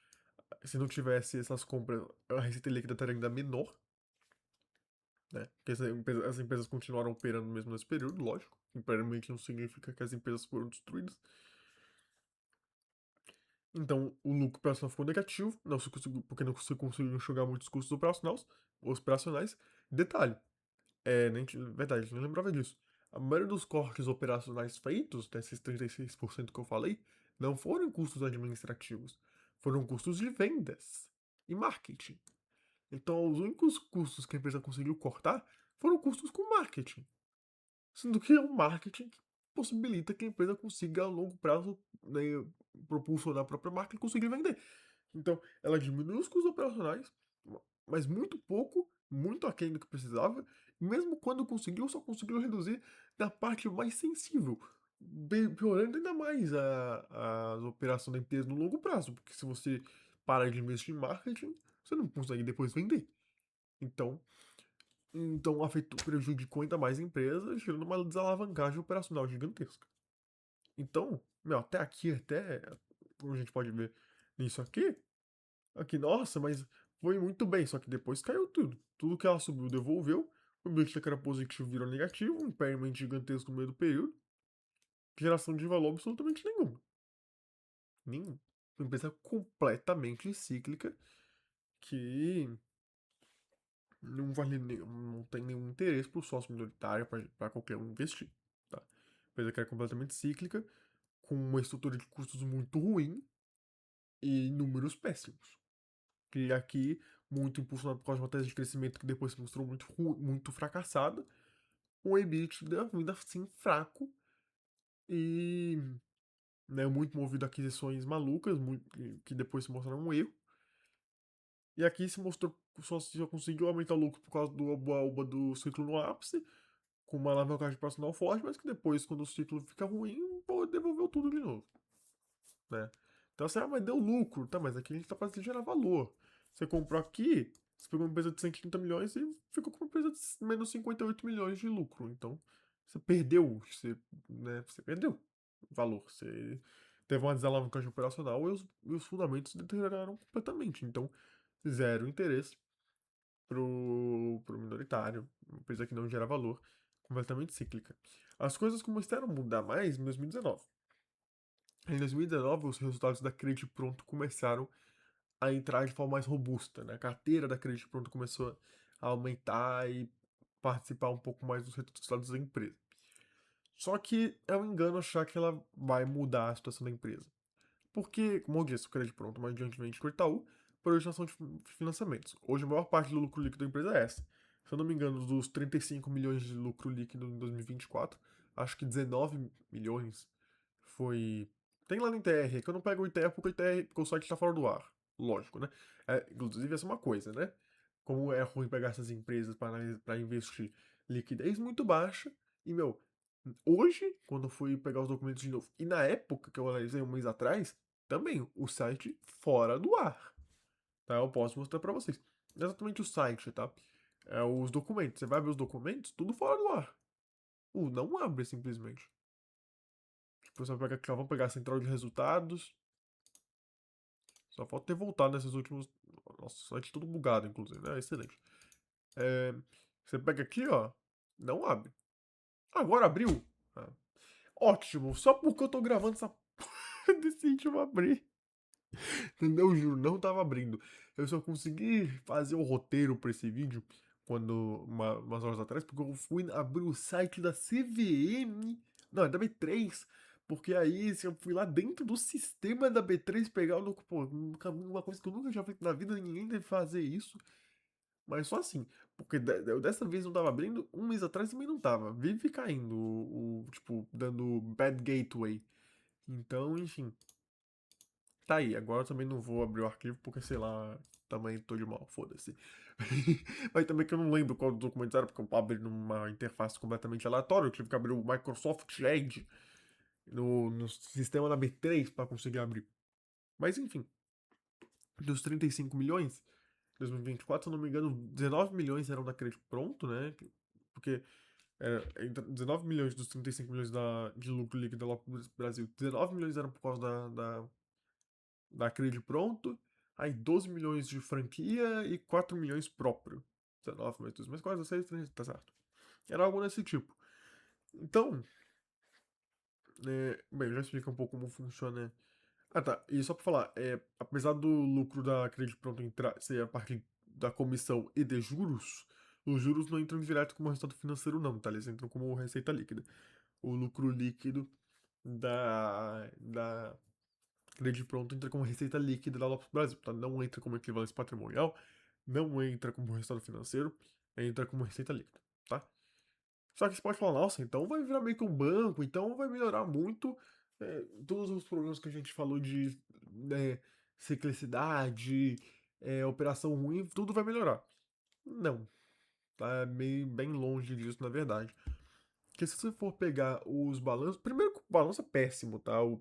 se não tivesse essas compras, a receita líquida estaria ainda menor, né? Porque as empresas continuaram operando mesmo nesse período, lógico. Impairment não significa que as empresas foram destruídas. Então, o lucro operacional ficou negativo, não se conseguiu, porque não se conseguiu enxugar muitos custos operacionais. Detalhe, verdade, não lembrava disso. A maioria dos cortes operacionais feitos, desses 36% que eu falei, não foram custos administrativos, foram custos de vendas e marketing. Então, os únicos custos que a empresa conseguiu cortar foram custos com marketing. Sendo que é o marketing que possibilita que a empresa consiga, a longo prazo, né, propulsionar a própria marca e conseguir vender. Então, ela diminui os custos operacionais, mas muito pouco, muito aquém do que precisava, e mesmo quando conseguiu, só conseguiu reduzir na parte mais sensível, piorando ainda mais a operação da empresa no longo prazo, porque se você para de investir em marketing, você não consegue depois vender. Então, afetou, prejudicou ainda mais a empresa, gerando uma desalavancagem operacional gigantesca. Então, meu, até aqui, até como a gente pode ver nisso aqui, nossa, mas foi muito bem, só que depois caiu tudo. Tudo que ela subiu devolveu, o bicho que era positivo virou negativo, um impairment gigantesco no meio do período, geração de valor absolutamente nenhuma. Nenhum. Uma empresa completamente cíclica que não tem nenhum interesse pro sócio minoritário para qualquer um investir, tá? Empresa que é completamente cíclica, com uma estrutura de custos muito ruim e números péssimos. E aqui, muito impulsionado por causa de uma tese de crescimento que depois se mostrou muito fracassada, um EBITDA ainda assim fraco e, né, muito movido a aquisições malucas, que depois se mostraram um erro. E aqui se mostrou que só conseguiu aumentar o lucro por causa do oba-oba do ciclo no ápice, com uma alavancagem profissional forte, mas que depois, quando o ciclo fica ruim, pô, devolveu tudo de novo, né? Então você, mas deu lucro, tá, mas aqui a gente tá para gerar valor. Você comprou aqui, você pegou uma empresa de 130 milhões e ficou com uma empresa de menos 58 milhões de lucro. Então, você perdeu valor. Você teve uma desalavancagem operacional e os fundamentos deterioraram completamente. Então, zero interesse pro minoritário, uma empresa que não gera valor, completamente cíclica. As coisas começaram a mudar mais em 2019. Em 2019, os resultados da Credit Pronto começaram a entrar de forma mais robusta, né? A carteira da Credit Pronto começou a aumentar e participar um pouco mais dos resultados da empresa. Só que é um engano achar que ela vai mudar a situação da empresa. Porque, como eu disse, o Credit Pronto, mais adiantemente com o Itaú, por originação de financiamentos. Hoje, a maior parte do lucro líquido da empresa é essa. Se eu não me engano, dos 35 milhões de lucro líquido em 2024, acho que 19 milhões foi. Tem lá no ITR, que eu não pego o ITR porque o site está fora do ar. Lógico, né? Inclusive, essa é uma coisa, né? Como é ruim pegar essas empresas para investir liquidez muito baixa. E, meu, hoje, quando eu fui pegar os documentos de novo, e na época que eu analisei um mês atrás, também o site fora do ar. Tá? Eu posso mostrar para vocês. Exatamente o site, tá? É os documentos. Você vai ver os documentos, tudo fora do ar. Não abre simplesmente. Tipo, você vai pegar aqui, ó, vamos pegar a central de resultados. Só falta ter voltado nesses últimos. Nossa, o site todo bugado, inclusive, né? Excelente. É, Você pega aqui, ó. Não abre. Agora abriu. Ah, ótimo. Só porque eu tô gravando essa. Decidiu abrir. Entendeu? Juro, não tava abrindo. Eu só consegui fazer o roteiro pra esse vídeo umas horas atrás, porque eu fui abrir o site da CVM. Não, é da B3. Porque aí eu fui lá dentro do sistema da B3 pegar o. Pô, uma coisa que eu nunca tinha feito na vida, ninguém deve fazer isso. Mas só assim. Porque dessa vez não tava abrindo, um mês atrás também não tava. Vive caindo, tipo, dando bad gateway. Então, enfim. Tá aí, agora eu também não vou abrir o arquivo porque, sei lá, também tô de mal, foda-se. Mas também que eu não lembro qual dos documentos era, porque eu abri numa interface completamente aleatória, eu tive que abrir o Microsoft Edge no sistema da B3 pra conseguir abrir. Mas enfim, dos 35 milhões, 2024, se eu não me engano, 19 milhões eram da Crédito Pronto, né? Porque 19 milhões dos 35 milhões de lucro líquido da Lopes Brasil, 19 milhões eram por causa da Cred Pronto, aí 12 milhões de franquia e 4 milhões próprio. 19 mais 2 mais 4, 6, 3, tá certo. Era algo desse tipo. Então, bem, já explica um pouco como funciona. Ah, tá. E só pra falar, apesar do lucro da Cred Pronto entrar, ser a partir da comissão e de juros, os juros não entram direto como resultado financeiro, não, tá? Eles entram como receita líquida. O lucro líquido da Cred Pronto entra como receita líquida da Lopes Brasil, tá? Não entra como equivalência patrimonial, não entra como resultado financeiro, entra como receita líquida, tá? Só que você pode falar, nossa, então vai virar meio que um banco, então vai melhorar muito todos os problemas que a gente falou de ciclicidade, operação ruim, tudo vai melhorar. Não, tá bem longe disso, na verdade. Porque se você for pegar os balanços. Primeiro que o balanço é péssimo, tá? O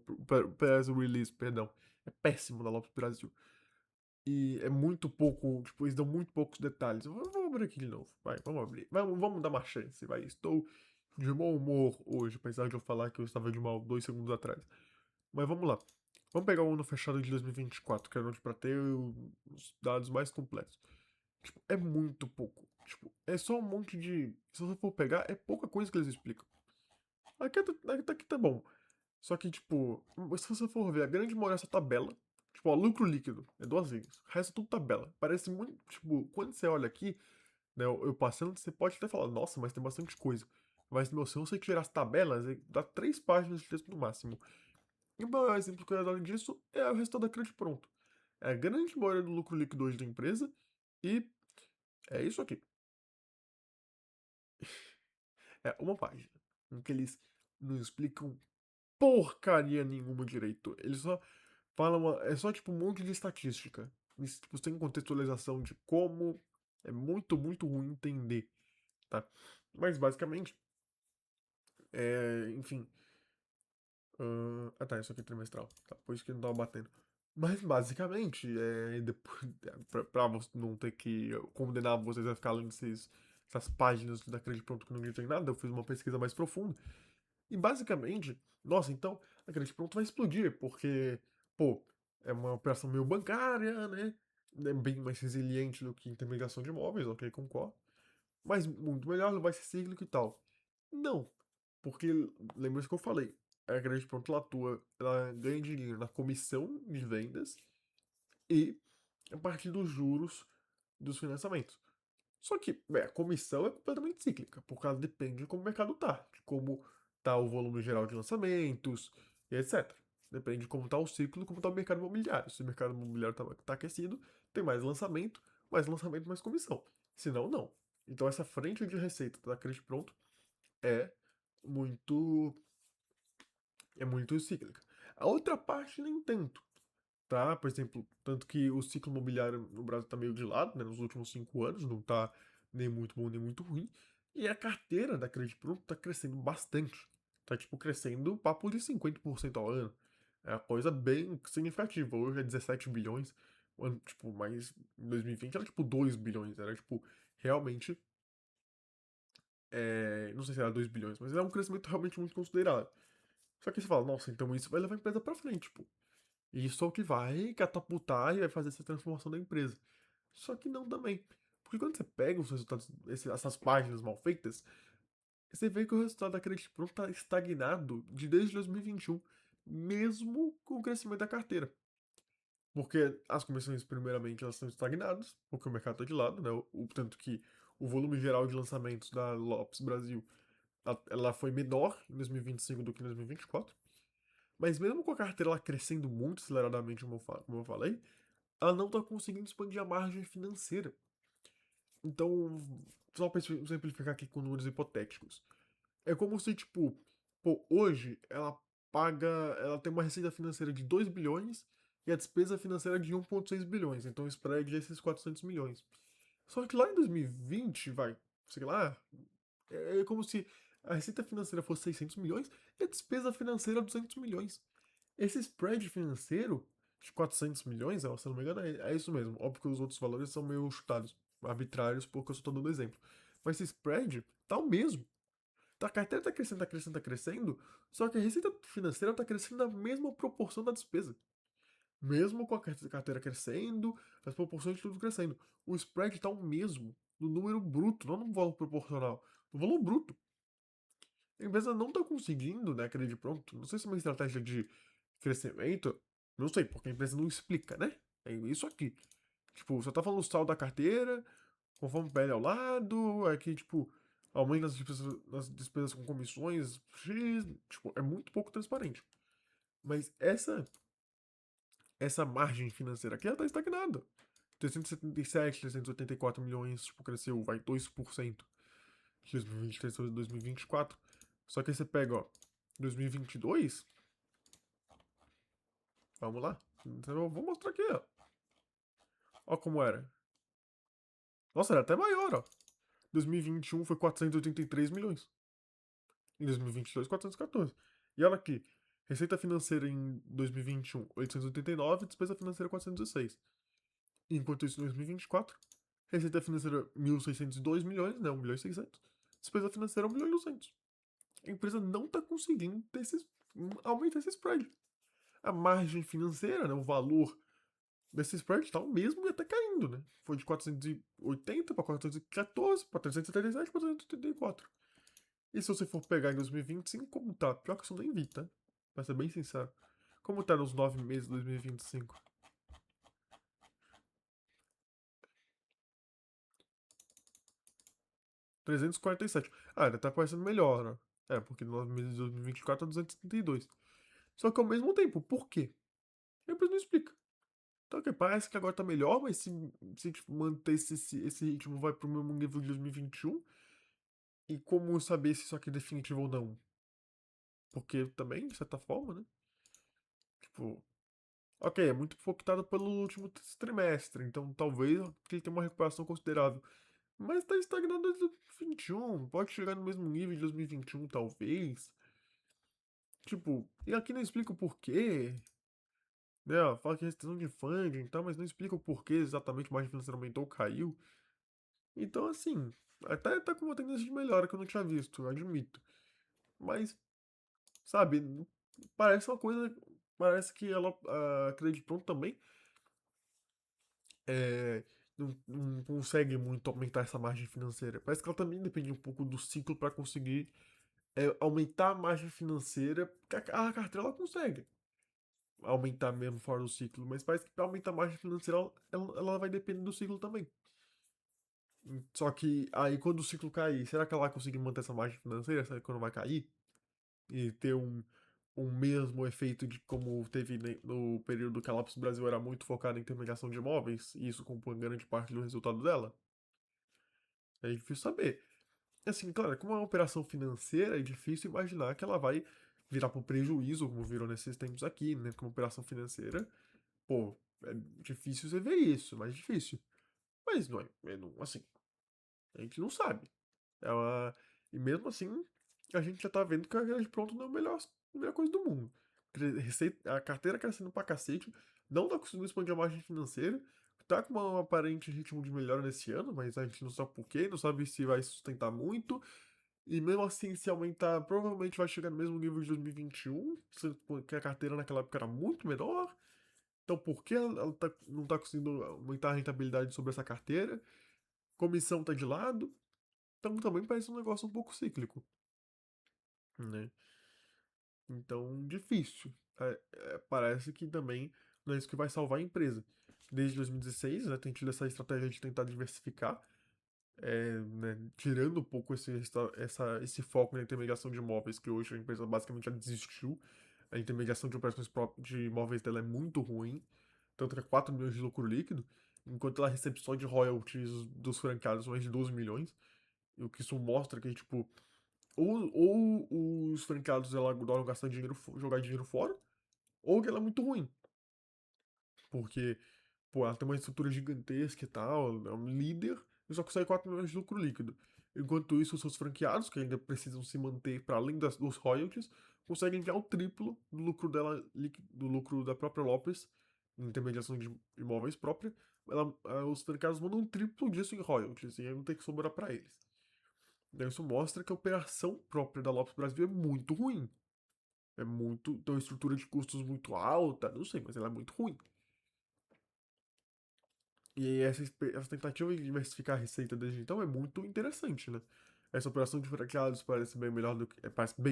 press release, perdão. É péssimo da Lopes Brasil. E é muito pouco. Tipo, eles dão muito poucos detalhes. Vamos abrir aqui de novo. Vai, vamos abrir. Vamos dar uma chance, vai. Estou de mau humor hoje, apesar de eu falar que eu estava de mal 2 segundos atrás. Mas vamos lá. Vamos pegar o ano fechado de 2024, que é onde pra ter os dados mais completos. Tipo, é muito pouco. Tipo, é só um monte de. Se você for pegar, é pouca coisa que eles explicam. Aqui tá bom. Só que, tipo, se você for ver, a grande maioria é essa tabela. Tipo, ó, lucro líquido, é duas linhas. O resto é tudo tabela. Parece muito, tipo, quando você olha aqui, né, eu passando, você pode até falar, nossa, mas tem bastante coisa. Mas, meu, se você tirar as tabelas, dá 3 páginas de texto no máximo. E o maior exemplo que eu ia dar disso é o resultado da Crédito Pronto. É a grande maioria do lucro líquido hoje da empresa e é isso aqui. É uma página em que eles não explicam porcaria nenhuma direito. Eles só falam, é só tipo um monte de estatística. Isso, tipo, sem contextualização de como é muito, muito ruim entender, tá? Mas basicamente, enfim. Tá, isso aqui é trimestral. Tá, por isso que não tava batendo. Mas basicamente, depois, pra você não ter que condenar vocês a ficar lendo essas páginas da Crédito Pronto que não dizem nada, eu fiz uma pesquisa mais profunda. E basicamente, nossa, então a Crédito Pronto vai explodir, porque, pô, é uma operação meio bancária, né? É bem mais resiliente do que intermediação de imóveis, ok, concordo. Mas muito melhor, não vai ser cíclico e tal. Não, porque lembra-se que eu falei, a Crédito Pronto ela atua, ela ganha dinheiro na comissão de vendas e a partir dos juros dos financiamentos. Só que, a comissão é completamente cíclica, porque ela depende de como o mercado tá, de como tá o volume geral de lançamentos e etc. Depende de como tá o ciclo e como tá o mercado imobiliário. Se o mercado imobiliário tá aquecido, tem mais lançamento, mais comissão. Se não, não. Então essa frente de receita da Crédito Pronto é muito muito cíclica. A outra parte nem tanto, tá? Por exemplo, tanto que o ciclo imobiliário no Brasil tá meio de lado, né? Nos últimos 5 anos, não tá nem muito bom nem muito ruim. E a carteira da Credit Pronto tá crescendo bastante. Tá, tipo, crescendo papo de 50% ao ano. É uma coisa bem significativa. Hoje é 17 bilhões. Tipo, mas em 2020 era tipo 2 bilhões. Era, tipo, realmente. Não sei se era 2 bilhões, mas era um crescimento realmente muito considerável. Só que você fala, nossa, então isso vai levar a empresa pra frente, tipo. Isso é o que vai catapultar e vai fazer essa transformação da empresa. Só que não também. Porque quando você pega os resultados, essas páginas mal feitas, você vê que o resultado da Credit Pro está estagnado desde 2021, mesmo com o crescimento da carteira. Porque as comissões, primeiramente, elas estão estagnadas, porque o mercado está de lado, né? Tanto que o volume geral de lançamentos da Lopes Brasil, ela foi menor em 2025 do que em 2024. Mas mesmo com a carteira ela crescendo muito aceleradamente, como eu falei, ela não está conseguindo expandir a margem financeira. Então, só para exemplificar aqui com números hipotéticos. É como se, tipo, pô, hoje ela tem uma receita financeira de 2 bilhões e a despesa financeira de 1,6 bilhões. Então o spread é esses 400 milhões. Só que lá em 2020, sei lá, é como se a receita financeira fosse 600 milhões e a despesa financeira 200 milhões. Esse spread financeiro de 400 milhões, se eu não me engano, é isso mesmo. Óbvio que os outros valores são meio chutados, arbitrários, porque eu só tô dando exemplo. Mas esse spread tá o mesmo. A carteira tá crescendo, tá crescendo, tá crescendo, só que a receita financeira tá crescendo na mesma proporção da despesa. Mesmo com a carteira crescendo, as proporções de tudo crescendo. O spread tá o mesmo no número bruto, não no valor proporcional. No valor bruto. A empresa não tá conseguindo, né, acredito, pronto. Não sei se é uma estratégia de crescimento, não sei, porque a empresa não explica, né? É isso aqui. Tipo, você tá falando o saldo da carteira, conforme o PL ao lado, aqui, tipo, aumenta as despesas com comissões, X, tipo, é muito pouco transparente. Mas essa margem financeira aqui, ela tá estagnada. 377, 384 milhões, tipo, cresceu, vai 2% de 2023 para 2024. Só que aí você pega, ó, 2022, vamos lá. Então, eu vou mostrar aqui, ó. Ó como era. Nossa, era até maior, ó. 2021 foi 483 milhões. Em 2022, 414. E olha aqui. Receita financeira em 2021, 889, despesa financeira 406. Enquanto isso, em 2024, receita financeira 1.602 milhões, né? 1 milhão e 600. Despesa financeira 1 milhão e 200. A empresa não está conseguindo aumentar esse spread. A margem financeira, né? O valor desse spread está o mesmo e até caindo, né? Foi de 480 para 414, para 377 para 384. E se você for pegar em 2025, como tá? Pior que isso eu nem vi, tá? Pra ser bem sincero. Como tá nos 9 meses de 2025? 347. Ah, ainda tá parecendo melhor, né? É, porque no mês de 2024 é 232. Só que ao mesmo tempo, por quê? Depois não explica. Então, ok, parece que agora tá melhor, mas se tipo, manter esse ritmo vai pro mesmo nível de 2021, e como saber se isso aqui é definitivo ou não? Porque também, de certa forma, né? Tipo, ok, é muito focado pelo último trimestre, então talvez ele tenha uma recuperação considerável. Mas tá estagnado desde 2021, pode chegar no mesmo nível de 2021, talvez. Tipo, e aqui não explica o porquê, né? Fala que é restrição de funding e tal, mas não explica o porquê exatamente o margem financeira aumentou ou caiu. Então, assim, até tá com uma tendência de melhora que eu não tinha visto, eu admito. Mas, sabe, parece uma coisa. Parece que ela, a Credit Pronto também é, não consegue muito aumentar essa margem financeira. Parece que ela também depende um pouco do ciclo para conseguir aumentar a margem financeira, porque a carteira ela consegue aumentar mesmo fora do ciclo, mas parece que para aumentar a margem financeira ela vai depender do ciclo também. Só que aí quando o ciclo cair, será que ela vai conseguir manter essa margem financeira? Será que quando vai cair? E ter um mesmo efeito de como teve no período que a Lápis Brasil era muito focada em intermediação de imóveis, e isso compõe grande parte do resultado dela? É difícil saber. Assim, claro, como é uma operação financeira, é difícil imaginar que ela vai virar para prejuízo, como virou nesses tempos aqui, né? Como operação financeira, pô, é difícil você ver isso, mais difícil. Mas não assim, a gente não sabe. É uma, e mesmo assim, a gente já tá vendo que a grande pronto não é a melhor coisa do mundo. A carteira crescendo pra cacete, não tá conseguindo expandir a margem financeira, tá com um aparente ritmo de melhora nesse ano, mas a gente não sabe por quê, não sabe se vai sustentar muito. E mesmo assim, se aumentar, provavelmente vai chegar no mesmo nível de 2021, sendo que a carteira naquela época era muito menor. Então, por que ela não tá conseguindo aumentar a rentabilidade sobre essa carteira? Comissão tá de lado. Então, também parece um negócio um pouco cíclico, né? Então, difícil. Parece que também não é isso que vai salvar a empresa. Desde 2016, né, tem tido essa estratégia de tentar diversificar, né, tirando um pouco esse foco na intermediação de imóveis, que hoje a empresa basicamente já desistiu. A intermediação de operações de imóveis dela é muito ruim, tanto que é 4 milhões de lucro líquido, enquanto ela recebe só de royalties dos franqueados mais de 12 milhões, e o que isso mostra que, tipo, ou os franqueados ela adoram gastar dinheiro, jogar dinheiro fora, ou que ela é muito ruim, porque pô, ela tem uma estrutura gigantesca e tal, é um líder, e só consegue 4 milhões de lucro líquido. Enquanto isso, os seus franqueados, que ainda precisam se manter para além dos royalties, conseguem enviar o triplo do lucro dela, do lucro da própria Lopes, em intermediação de imóveis própria. Os franqueados mandam um triplo disso em royalties, e aí não tem que sobrar para eles. Então, isso mostra que a operação própria da Lopes Brasil é muito ruim. Tem uma estrutura de custos muito alta, não sei, mas ela é muito ruim. E aí essa tentativa de diversificar a receita desde então é muito interessante, né? Essa operação de franqueados parece bem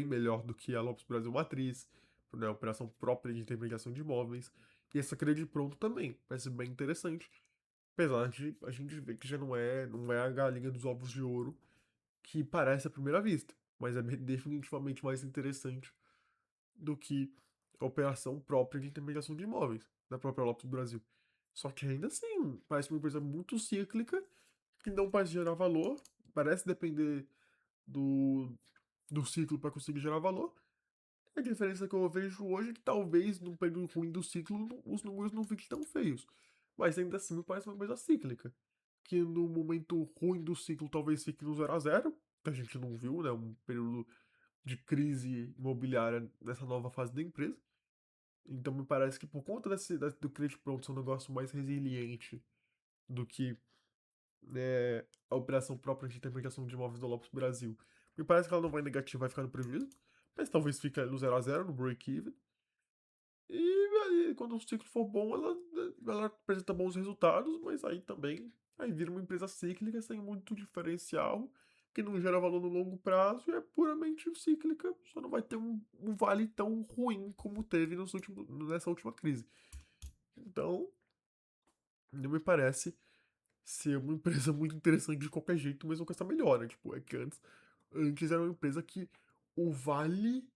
melhor do que a Lopes Brasil Matriz, né? A operação própria de intermediação de imóveis. E essa Credit Pronto também, parece bem interessante. Apesar de a gente ver que já não é a galinha dos ovos de ouro que parece à primeira vista. Mas é definitivamente mais interessante do que a operação própria de intermediação de imóveis da própria Lopes Brasil. Só que ainda assim, parece uma empresa muito cíclica, que não parece gerar valor, parece depender do, do ciclo para conseguir gerar valor. A diferença que eu vejo hoje é que talvez num período ruim do ciclo os números não fiquem tão feios. Mas ainda assim me parece uma coisa cíclica. Que no momento ruim do ciclo talvez fique no 0 a 0, que a gente não viu, né? Um período de crise imobiliária nessa nova fase da empresa. Então me parece que por conta do crédito pronto ser um negócio mais resiliente do que a operação própria de intermediação de imóveis da Lopes Brasil, me parece que ela não vai negativo, vai ficar no prejuízo, mas talvez fique no 0 a 0 no break-even. E aí, quando o ciclo for bom, ela apresenta bons resultados, mas aí também aí vira uma empresa cíclica sem muito diferencial, que não gera valor no longo prazo e é puramente cíclica, só não vai ter um vale tão ruim como teve nessa última crise. Então, não me parece ser uma empresa muito interessante de qualquer jeito, mesmo com essa melhora. Tipo, é que antes era uma empresa que o vale,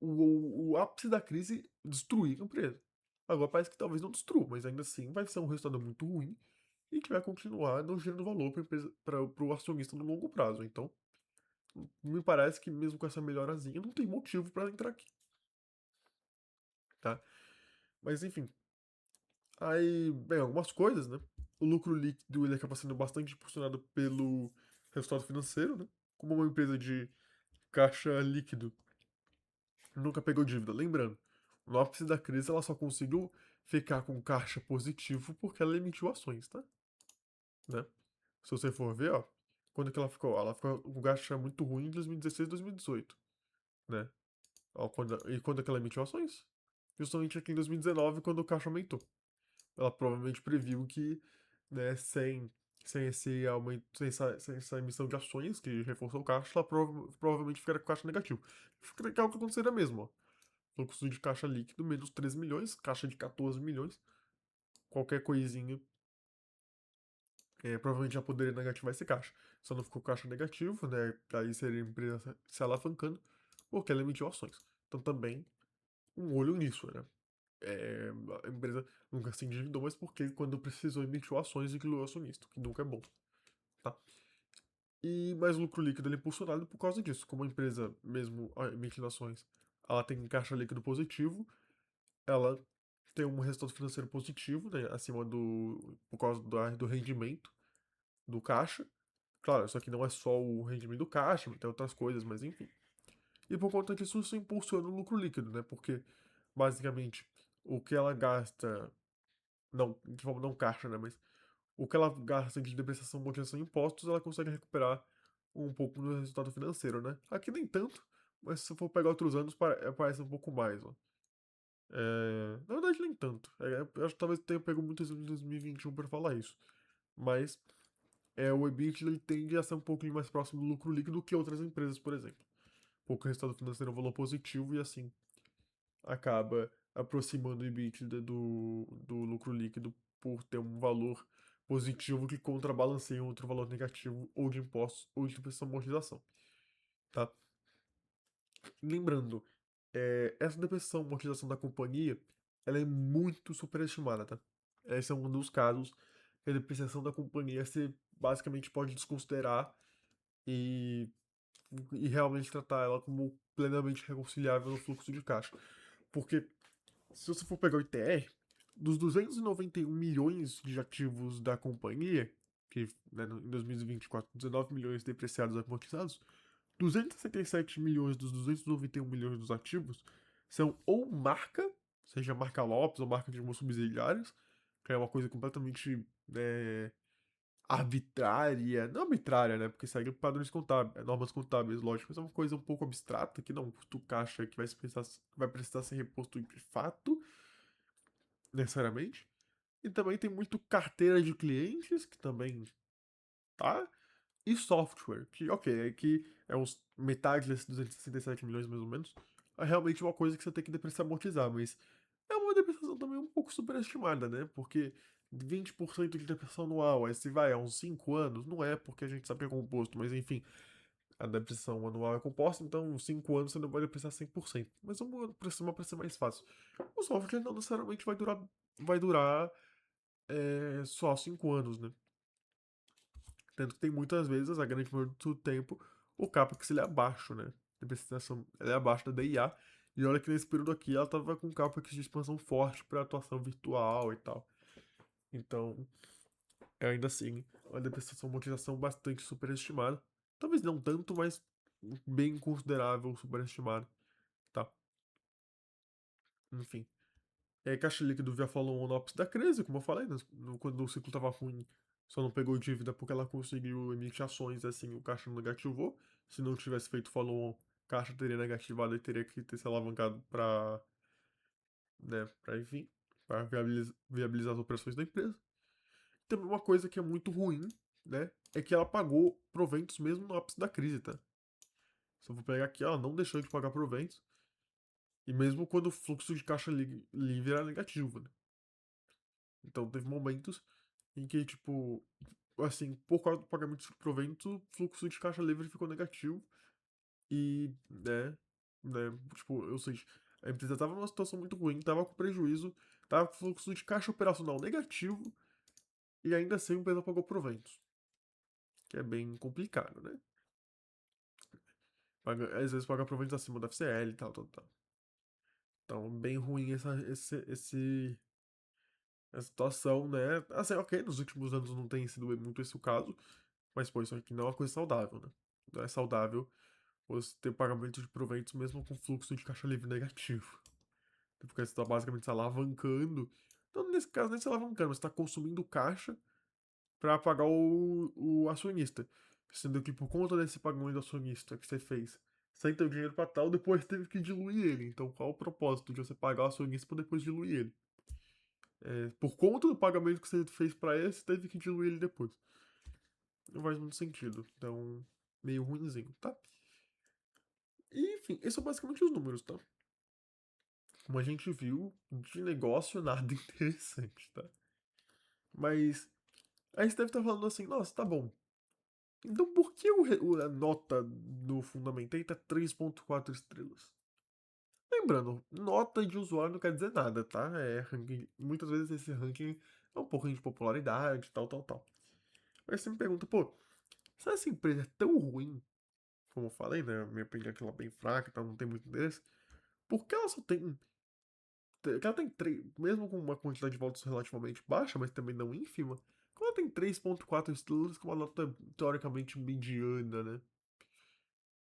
o ápice da crise destruía a empresa. Agora parece que talvez não destrua, mas ainda assim vai ser um resultado muito ruim e que vai continuar não gerando valor para empresa, para o acionista no longo prazo. Então, me parece que mesmo com essa melhorazinha, não tem motivo para entrar aqui, tá? Mas enfim, aí, bem, algumas coisas, né? O lucro líquido ele acaba sendo bastante impulsionado pelo resultado financeiro, né? Como uma empresa de caixa líquido nunca pegou dívida. Lembrando, no ápice da crise ela só conseguiu ficar com caixa positivo porque ela emitiu ações, tá? Né? Se você for ver, ó, quando que ela ficou? Ela ficou com caixa muito ruim em 2016 e 2018, né? Ó, e quando que ela emitiu ações? Justamente aqui em 2019, quando o caixa aumentou. Ela provavelmente previu que, né, sem esse aumento, sem essa emissão de ações que reforçou o caixa, ela provavelmente ficaria com caixa negativo. Que é o que aconteceria mesmo, ó. Fluxo de caixa líquido, menos 13 milhões, caixa de 14 milhões. Qualquer coisinha, provavelmente já poderia negativar esse caixa. Só não ficou caixa negativo, né? Aí seria a empresa se alavancando, porque ela emitiu ações. Então também um olho nisso, né? É, a empresa nunca se endividou, mas porque quando precisou emitiu ações e criou acionista, que nunca é bom, tá? E mais lucro líquido ele é impulsionado por causa disso. Como a empresa, mesmo emitindo ações, ela tem caixa líquido positivo, ela tem um resultado financeiro positivo, né, acima por causa do rendimento do caixa. Claro, isso aqui não é só o rendimento do caixa, tem outras coisas, mas enfim. E por conta disso, isso impulsiona o lucro líquido, né? Porque, basicamente, o que ela gasta, não, de forma não caixa, né? Mas o que ela gasta de depreciação, amortização e impostos, ela consegue recuperar um pouco no resultado financeiro, né? Aqui nem tanto, mas se for pegar outros anos, parece um pouco mais, ó. Na verdade, nem tanto. Eu acho que talvez tenha pego muitos anos em 2021 para falar isso. Mas o EBITDA ele tende a ser um pouquinho mais próximo do lucro líquido que outras empresas, por exemplo. Pouco resultado financeiro é um valor positivo e assim acaba aproximando o EBITDA do lucro líquido por ter um valor positivo que contrabalanceia um outro valor negativo ou de impostos ou de depreciação e amortização, tá? Lembrando, essa depreciação e amortização da companhia, ela é muito superestimada, tá? Esse é um dos casos que a depreciação da companhia você basicamente pode desconsiderar e, e realmente tratar ela como plenamente reconciliável no fluxo de caixa. Porque se você for pegar o ITR, dos 291 milhões de ativos da companhia, que né, em 2024, 19 milhões depreciados e amortizados, 267 milhões dos 291 milhões dos ativos são ou marca, seja marca Lopes ou marca de alguns subsidiários, que é uma coisa completamente arbitrária, não arbitrária, né, porque segue padrões contábeis, normas contábeis, lógico, mas é uma coisa um pouco abstrata, que não custa caixa que vai precisar ser reposto de fato, necessariamente. E também tem muito carteira de clientes, que também tá, e software, que, ok, que é uns metade desses 267 milhões mais ou menos, é realmente uma coisa que você tem que depreciar amortizar, mas é uma depreciação também um pouco superestimada, né? Porque 20% de depreciação anual, aí se vai a uns 5 anos, não é porque a gente sabe que é composto, mas enfim, a depreciação anual é composta, então 5 anos você não vai depreciar 100%. Mas uma para ser mais fácil. O software não necessariamente vai durar só 5 anos, né? Tanto que tem muitas vezes, a grande maioria do tempo, o CAPEX ele é abaixo, né? A depreciação ela é abaixo da DIA. E olha que nesse período aqui ela tava com CAPEX de expansão forte para atuação virtual e tal. Então, ainda assim, uma depreciação e amortização bastante superestimada. Talvez não tanto, mas bem considerável superestimada, tá? Enfim. Caixa líquido via follow-on no ápice da crise, como eu falei, né? Quando o ciclo tava ruim, só não pegou dívida porque ela conseguiu emitir ações, assim, o caixa não negativou. Se não tivesse feito follow-on, caixa teria negativado e teria que ter se alavancado enfim, para viabilizar as operações da empresa. Também uma coisa que é muito ruim, né, é que ela pagou proventos mesmo no ápice da crise, tá? Se eu vou pegar aqui, ela não deixou de pagar proventos, e mesmo quando o fluxo de caixa livre era negativo, né? Então teve momentos em que, tipo, assim, por causa do pagamento de provento, o fluxo de caixa livre ficou negativo e, tipo, ou seja, a empresa tava numa situação muito ruim, tava com prejuízo, tava com fluxo de caixa operacional negativo e ainda assim a empresa pagou proventos, que é bem complicado, né? Às vezes paga proventos acima da FCL e tal, tal, tal. Então, bem ruim essa situação, né? Assim, ok, nos últimos anos não tem sido muito esse o caso, mas, pô, isso aqui não é uma coisa saudável, né? Não é saudável você ter pagamento de proventos mesmo com fluxo de caixa livre negativo. Porque você tá basicamente se alavancando. Então, nesse caso, nem se alavancando, você tá consumindo caixa para pagar o acionista. Sendo que por conta desse pagamento do acionista que você fez, sem ter o dinheiro para tal, depois teve que diluir ele. Então qual o propósito de você pagar o acionista para depois diluir ele? Por conta do pagamento que você fez para esse, teve que diluir ele depois. Não faz muito sentido. Então, meio ruinzinho, tá? E, enfim, esses são basicamente os números, tá? Como a gente viu, de negócio nada interessante, tá? Mas aí você deve estar falando assim, nossa, tá bom. Então por que a nota do Fundamental é 3.4 estrelas? Lembrando, nota de usuário não quer dizer nada, tá? Muitas vezes esse ranking é um pouquinho de popularidade, tal, tal, tal. Aí você me pergunta, pô, se essa empresa é tão ruim, como eu falei, né? Minha opinião é que ela é bem fraca, tá? Não tem muito interesse. Por que ela só tem. Que ela tem três, mesmo com uma quantidade de votos relativamente baixa, mas também não ínfima, como ela tem 3.4 estrelas com uma nota teoricamente mediana, né?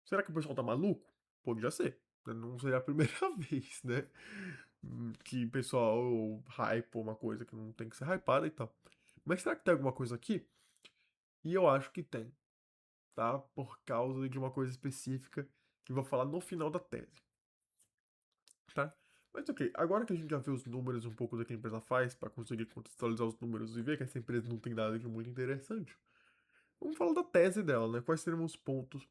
Será que o pessoal tá maluco? Podia ser, né? Não seria a primeira vez, né? Que o pessoal hype uma coisa que não tem que ser hypada e tal. Mas será que tem alguma coisa aqui? E eu acho que tem, tá? Por causa de uma coisa específica que eu vou falar no final da tese, tá? Mas ok, agora que a gente já viu os números um pouco do que a empresa faz, para conseguir contextualizar os números e ver que essa empresa não tem nada de muito interessante, vamos falar da tese dela, né? Quais seriam os pontos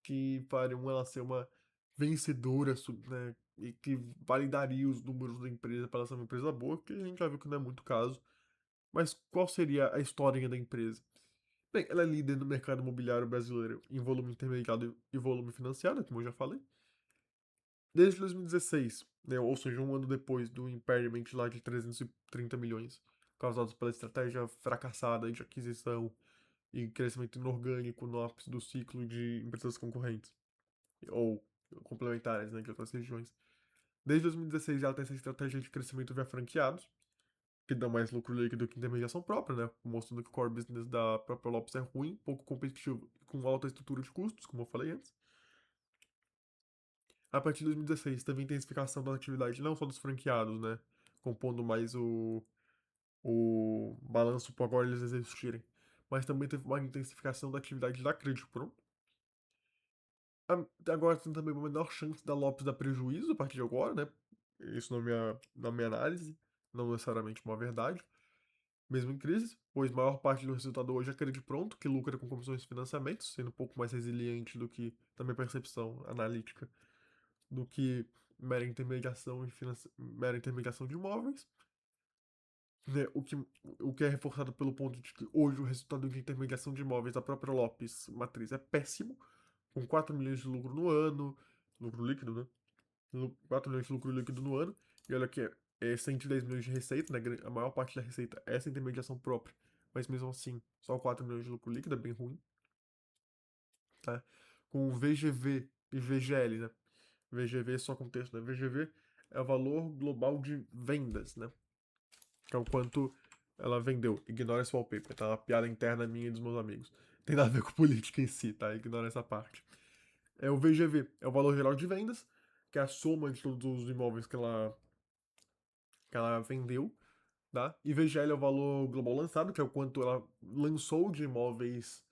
que fariam ela ser uma vencedora, né? E que validaria os números da empresa para ela ser uma empresa boa, que a gente já viu que não é muito caso. Mas qual seria a história da empresa? Bem, ela é líder no mercado imobiliário brasileiro em volume intermediado e volume financiado, como eu já falei. Desde 2016, né, ou seja, um ano depois do impairment lá de 330 milhões, causados pela estratégia fracassada de aquisição e crescimento inorgânico no ápice do ciclo de empresas concorrentes, ou complementares, né, de outras regiões. Desde 2016 ela tem essa estratégia de crescimento via franqueados, que dá mais lucro líquido que intermediação própria, né, mostrando que o core business da própria Lopes é ruim, pouco competitivo, com alta estrutura de custos, como eu falei antes. A partir de 2016 teve intensificação da atividade não só dos franqueados, né, compondo mais o balanço por agora eles existirem, mas também teve uma intensificação da atividade da Crédito Pronto. Agora tem também uma menor chance da Lopes dar prejuízo a partir de agora, né? Isso na minha análise, não necessariamente uma verdade, mesmo em crise, pois maior parte do resultado hoje é Crédito Pronto, que lucra com comissões de financiamento, sendo um pouco mais resiliente do que, na minha percepção analítica, do que mera intermediação de imóveis, né? O que é reforçado pelo ponto de que hoje o resultado de intermediação de imóveis da própria Lopes Matriz é péssimo, com 4 milhões de lucro no ano, lucro líquido, né? 4 milhões de lucro líquido no ano, e olha aqui, é 110 milhões de receita, né? A maior parte da receita é essa intermediação própria, mas mesmo assim, só 4 milhões de lucro líquido é bem ruim, tá? Com VGV e VGL, né? VGV, só contexto, né? VGV é o valor global de vendas, né? Que é o quanto ela vendeu. Ignora esse wallpaper, tá? Uma piada interna minha e dos meus amigos. Tem nada a ver com política em si, tá? Ignora essa parte. É o VGV, é o valor geral de vendas, que é a soma de todos os imóveis que ela vendeu, tá? E VGL é o valor global lançado, que é o quanto ela lançou de imóveis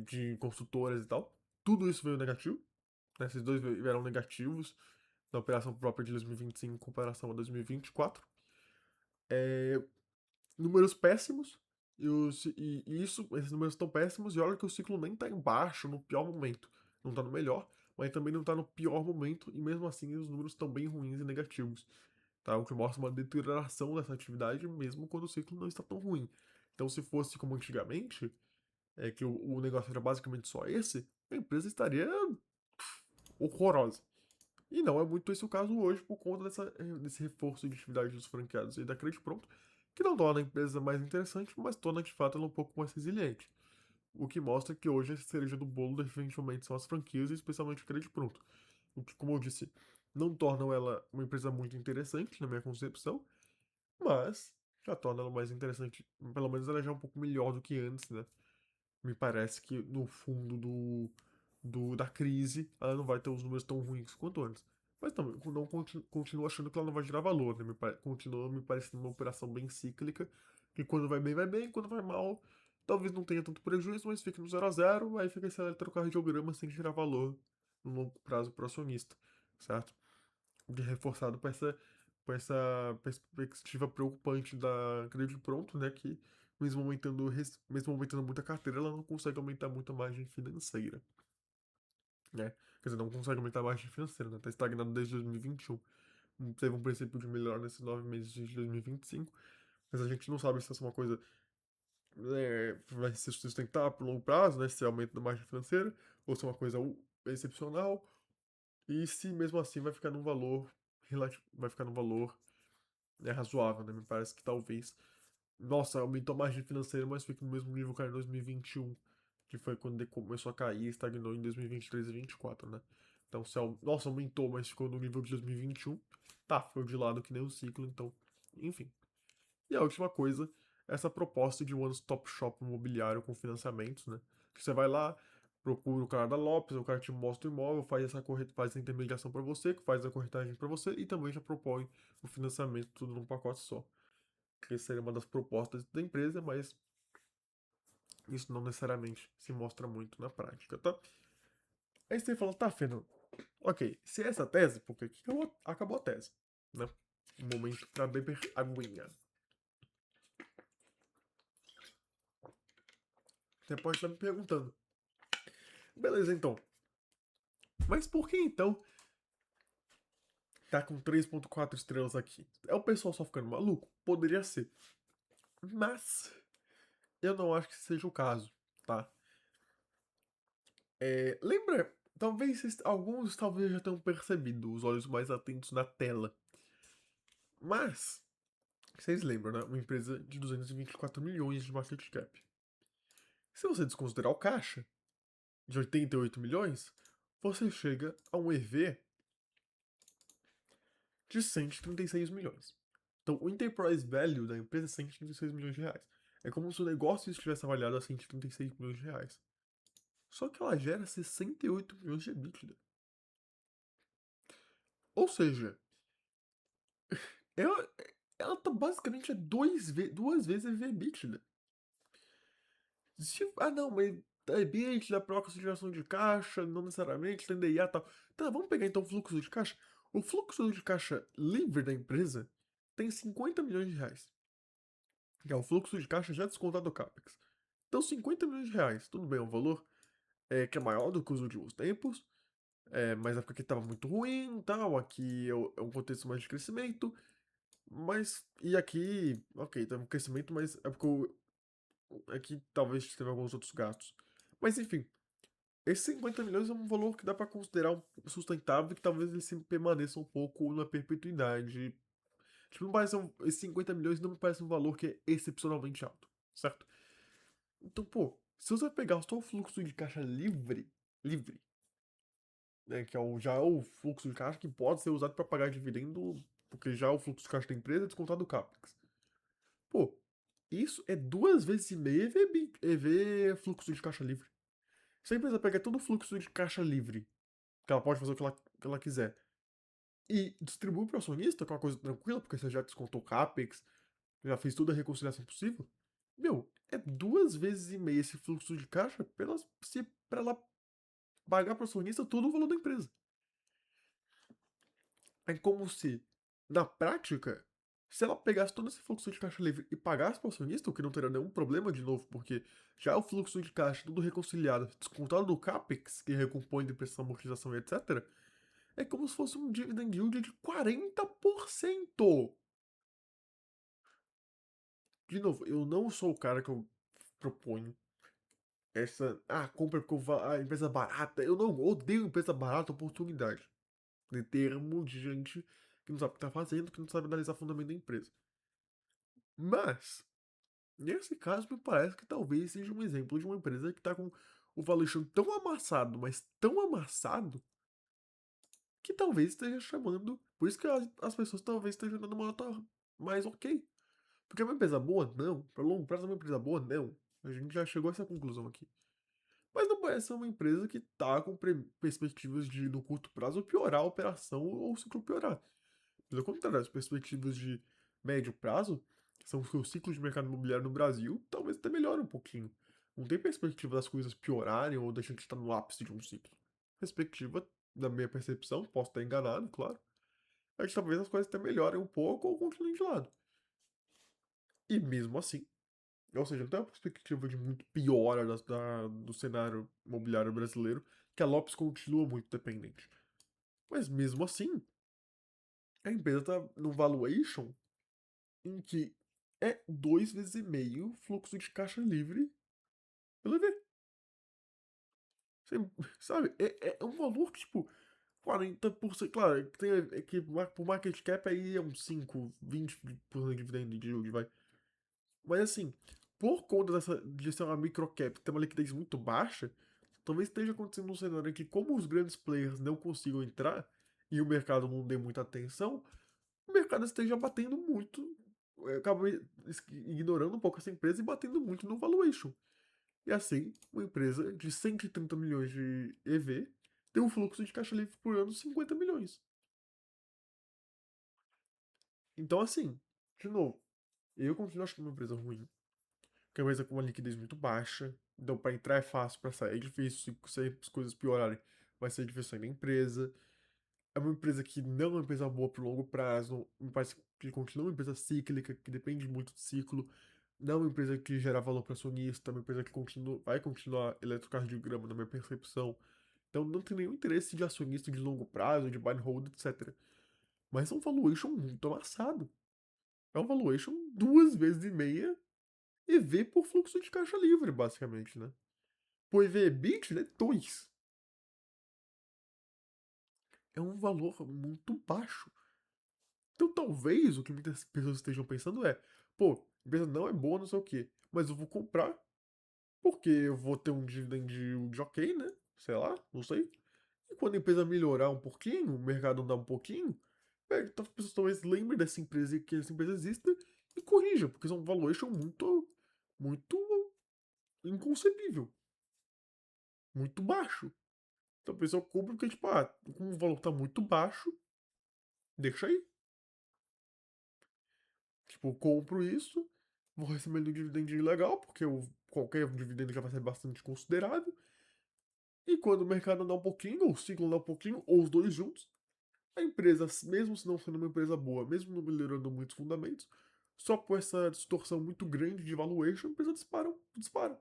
de construtoras e tal. Tudo isso veio negativo, né? Esses dois vieram negativos na operação própria de 2025 em comparação a 2024. É, números péssimos, esses números estão péssimos, e olha que o ciclo nem tá embaixo no pior momento. Não tá no melhor, mas também não tá no pior momento, e mesmo assim os números estão bem ruins e negativos. tá? O que mostra uma deterioração dessa atividade mesmo quando o ciclo não está tão ruim. Então, se fosse como antigamente, que o negócio era basicamente só esse, a empresa estaria horrorosa. E não é muito esse o caso hoje por conta desse reforço de atividade dos franqueados e da Credit Pronto, que não torna a empresa mais interessante, mas torna de fato ela um pouco mais resiliente. O que mostra que hoje a cereja do bolo definitivamente são as franquias, e especialmente o Credit Pronto. O que, como eu disse, não tornam ela uma empresa muito interessante na minha concepção, mas já torna ela mais interessante. Pelo menos ela já é um pouco melhor do que antes, né? Me parece que no fundo da crise ela não vai ter os números tão ruins quanto antes. Mas também não continuo achando que ela não vai gerar valor, né? Continua me parecendo uma operação bem cíclica, que quando vai bem, quando vai mal, talvez não tenha tanto prejuízo, mas fica no 0 a 0, aí fica esse eletrocardiograma sem gerar valor no longo prazo para o acionista, certo? De reforçado por essa perspectiva preocupante da Credit Pronto, né? Que mesmo aumentando muito a carteira, ela não consegue aumentar muito a margem financeira, né? Quer dizer, não consegue aumentar a margem financeira, né? Tá estagnado desde 2021. Teve um princípio de melhorar nesses 9 meses de 2025, mas a gente não sabe se essa é uma coisa vai se sustentar por longo prazo, né? Se é aumento da margem financeira, ou se é uma coisa excepcional, e se mesmo assim vai ficar num valor vai ficar num valor razoável, né? Me parece que talvez. Nossa, aumentou a margem financeira, mas fica no mesmo nível que era em 2021, que foi quando ele começou a cair e estagnou em 2023 e 2024, né? Então, nossa, aumentou, mas ficou no nível de 2021. Tá, foi de lado que nem o ciclo, então. Enfim. E a última coisa, essa proposta de one-stop shop imobiliário com financiamentos, né? Que você vai lá, procura o cara da Lopes, o cara te mostra o imóvel, faz a intermediação para você, que faz a corretagem para você e também já propõe o financiamento tudo num pacote só. Que seria uma das propostas da empresa, mas isso não necessariamente se mostra muito na prática, tá? Aí você fala, tá, Fernando, ok, se é essa a tese, por que que acabou a tese, né? Um momento para beber aguinha. Você pode estar me perguntando, beleza, então, mas por que então tá com 3,4 estrelas aqui? É o pessoal só ficando maluco? Poderia ser. Mas eu não acho que seja o caso, tá? Lembra, talvez alguns talvez já tenham percebido os olhos mais atentos na tela. Mas, vocês lembram, né? Uma empresa de 224 milhões de market cap. Se você desconsiderar o caixa, de 88 milhões, você chega a um EV de 136 milhões. Então, o enterprise value da empresa é 136 milhões de reais. É como se o negócio estivesse avaliado a 136 milhões de reais. Só que ela gera 68 milhões de EBITDA. Ou seja, ela, ela tá basicamente a duas vezes EV EBITDA. Não, mas a EBITDA provoca geração de caixa, não necessariamente, tem DIA e tal. Tá, vamos pegar então o fluxo de caixa. O fluxo de caixa livre da empresa tem 50 milhões de reais. Que é o fluxo de caixa já descontado do CAPEX. Então, 50 milhões de reais, tudo bem, é um valor que é maior do que os últimos tempos, mas é porque estava muito ruim e tal. Aqui é um contexto mais de crescimento, mas. E aqui, ok, teve um crescimento, mas é porque aqui talvez teve alguns outros gastos. Mas enfim, esses 50 milhões é um valor que dá para considerar sustentável e que talvez ele se permaneça um pouco na perpetuidade. Tipo, não parece esses 50 milhões não me parece um valor que é excepcionalmente alto, certo? Então, pô, se você pegar só o fluxo de caixa livre, né, que já é o fluxo de caixa que pode ser usado para pagar dividendo, porque já é o fluxo de caixa da empresa é descontado do CAPEX. Pô, isso é 2,5 vezes EV fluxo de caixa livre. Se a empresa pega todo o fluxo de caixa livre, que ela pode fazer o que ela quiser, e distribui para o acionista, que é uma coisa tranquila, porque você já descontou o CAPEX, já fez toda a reconciliação possível, meu, é 2,5 vezes esse fluxo de caixa pra ela pagar para o acionista todo o valor da empresa. É como se, na prática, se ela pegasse todo esse fluxo de caixa livre e pagasse para o acionista, o que não teria nenhum problema de novo, porque já é o fluxo de caixa tudo reconciliado, descontado do CAPEX, que recompõe depreciação, amortização e etc., é como se fosse um dividend yield de 40%. De novo, eu não sou o cara que eu proponho compra porque a empresa barata. Eu não odeio empresa barata, oportunidade. De termo de gente que não sabe o que tá fazendo, que não sabe analisar o fundamento da empresa. Mas, nesse caso, me parece que talvez seja um exemplo de uma empresa que tá com o valuation tão amassado, mas tão amassado, que talvez esteja chamando. Por isso que as pessoas talvez estejam dando uma nota mais ok. Porque é uma empresa boa? Não. Para longo prazo é uma empresa boa? Não. A gente já chegou a essa conclusão aqui. Mas não parece ser uma empresa que tá com perspectivas de, no curto prazo, piorar a operação ou o ciclo piorar. Pelo contrário, as perspectivas de médio prazo, que são os ciclos de mercado imobiliário no Brasil, talvez até melhore um pouquinho. Não tem perspectiva das coisas piorarem ou da gente estar no ápice de um ciclo. Perspectiva, da minha percepção, posso estar enganado, claro, é que talvez as coisas até melhorem um pouco ou continuem de lado. E mesmo assim, ou seja, não tem uma perspectiva de muito piora do cenário imobiliário brasileiro, que a Lopes continua muito dependente. Mas mesmo assim, a empresa está no valuation em que é 2,5 vezes fluxo de caixa livre pelo EV. Sabe? É um valor que, tipo, 40%. Claro, que por market cap aí é uns 5, 20% de dividendo de yield, vai. Mas assim, por conta de ser uma microcap, ter uma liquidez muito baixa, talvez esteja acontecendo um cenário em que, como os grandes players não consigam entrar e o mercado não dê muita atenção, o mercado esteja batendo muito, acaba ignorando um pouco essa empresa e batendo muito no valuation. E assim, uma empresa de 130 milhões de EV tem um fluxo de caixa livre por ano de 50 milhões. Então, assim, de novo, eu continuo achando uma empresa ruim, que é uma empresa com uma liquidez muito baixa, então para entrar é fácil, para sair é difícil, se as coisas piorarem, vai ser difícil sair da empresa. É uma empresa que não é uma empresa boa pro longo prazo, me parece que continua uma empresa cíclica, que depende muito do ciclo, não é uma empresa que gera valor para acionista, é uma empresa que vai continuar eletrocardiograma na minha percepção. Então não tem nenhum interesse de acionista de longo prazo, de buy and hold, etc. Mas é um valuation muito amassado. É um valuation 2,5 vezes EV por fluxo de caixa livre, basicamente, né? Por EV EBITDA é 2. É um valor muito baixo. Então talvez o que muitas pessoas estejam pensando é, pô, a empresa não é boa, não sei o quê, mas eu vou comprar porque eu vou ter um dividend de ok, né? Sei lá, não sei. E quando a empresa melhorar um pouquinho, o mercado andar um pouquinho, então as pessoas talvez lembrem dessa empresa e que essa empresa exista e corrija, porque isso é um valuation muito inconcebível, muito baixo. Então a pessoa compra porque, tipo, como o valor tá muito baixo, deixa aí. Tipo, eu compro isso, vou recebendo um dividendo legal, porque qualquer dividendo já vai ser bastante considerável. E quando o mercado andar um pouquinho, ou o ciclo andar um pouquinho, ou os dois juntos, a empresa, mesmo se não sendo uma empresa boa, mesmo não melhorando muitos fundamentos, só por essa distorção muito grande de valuation, a empresa dispara.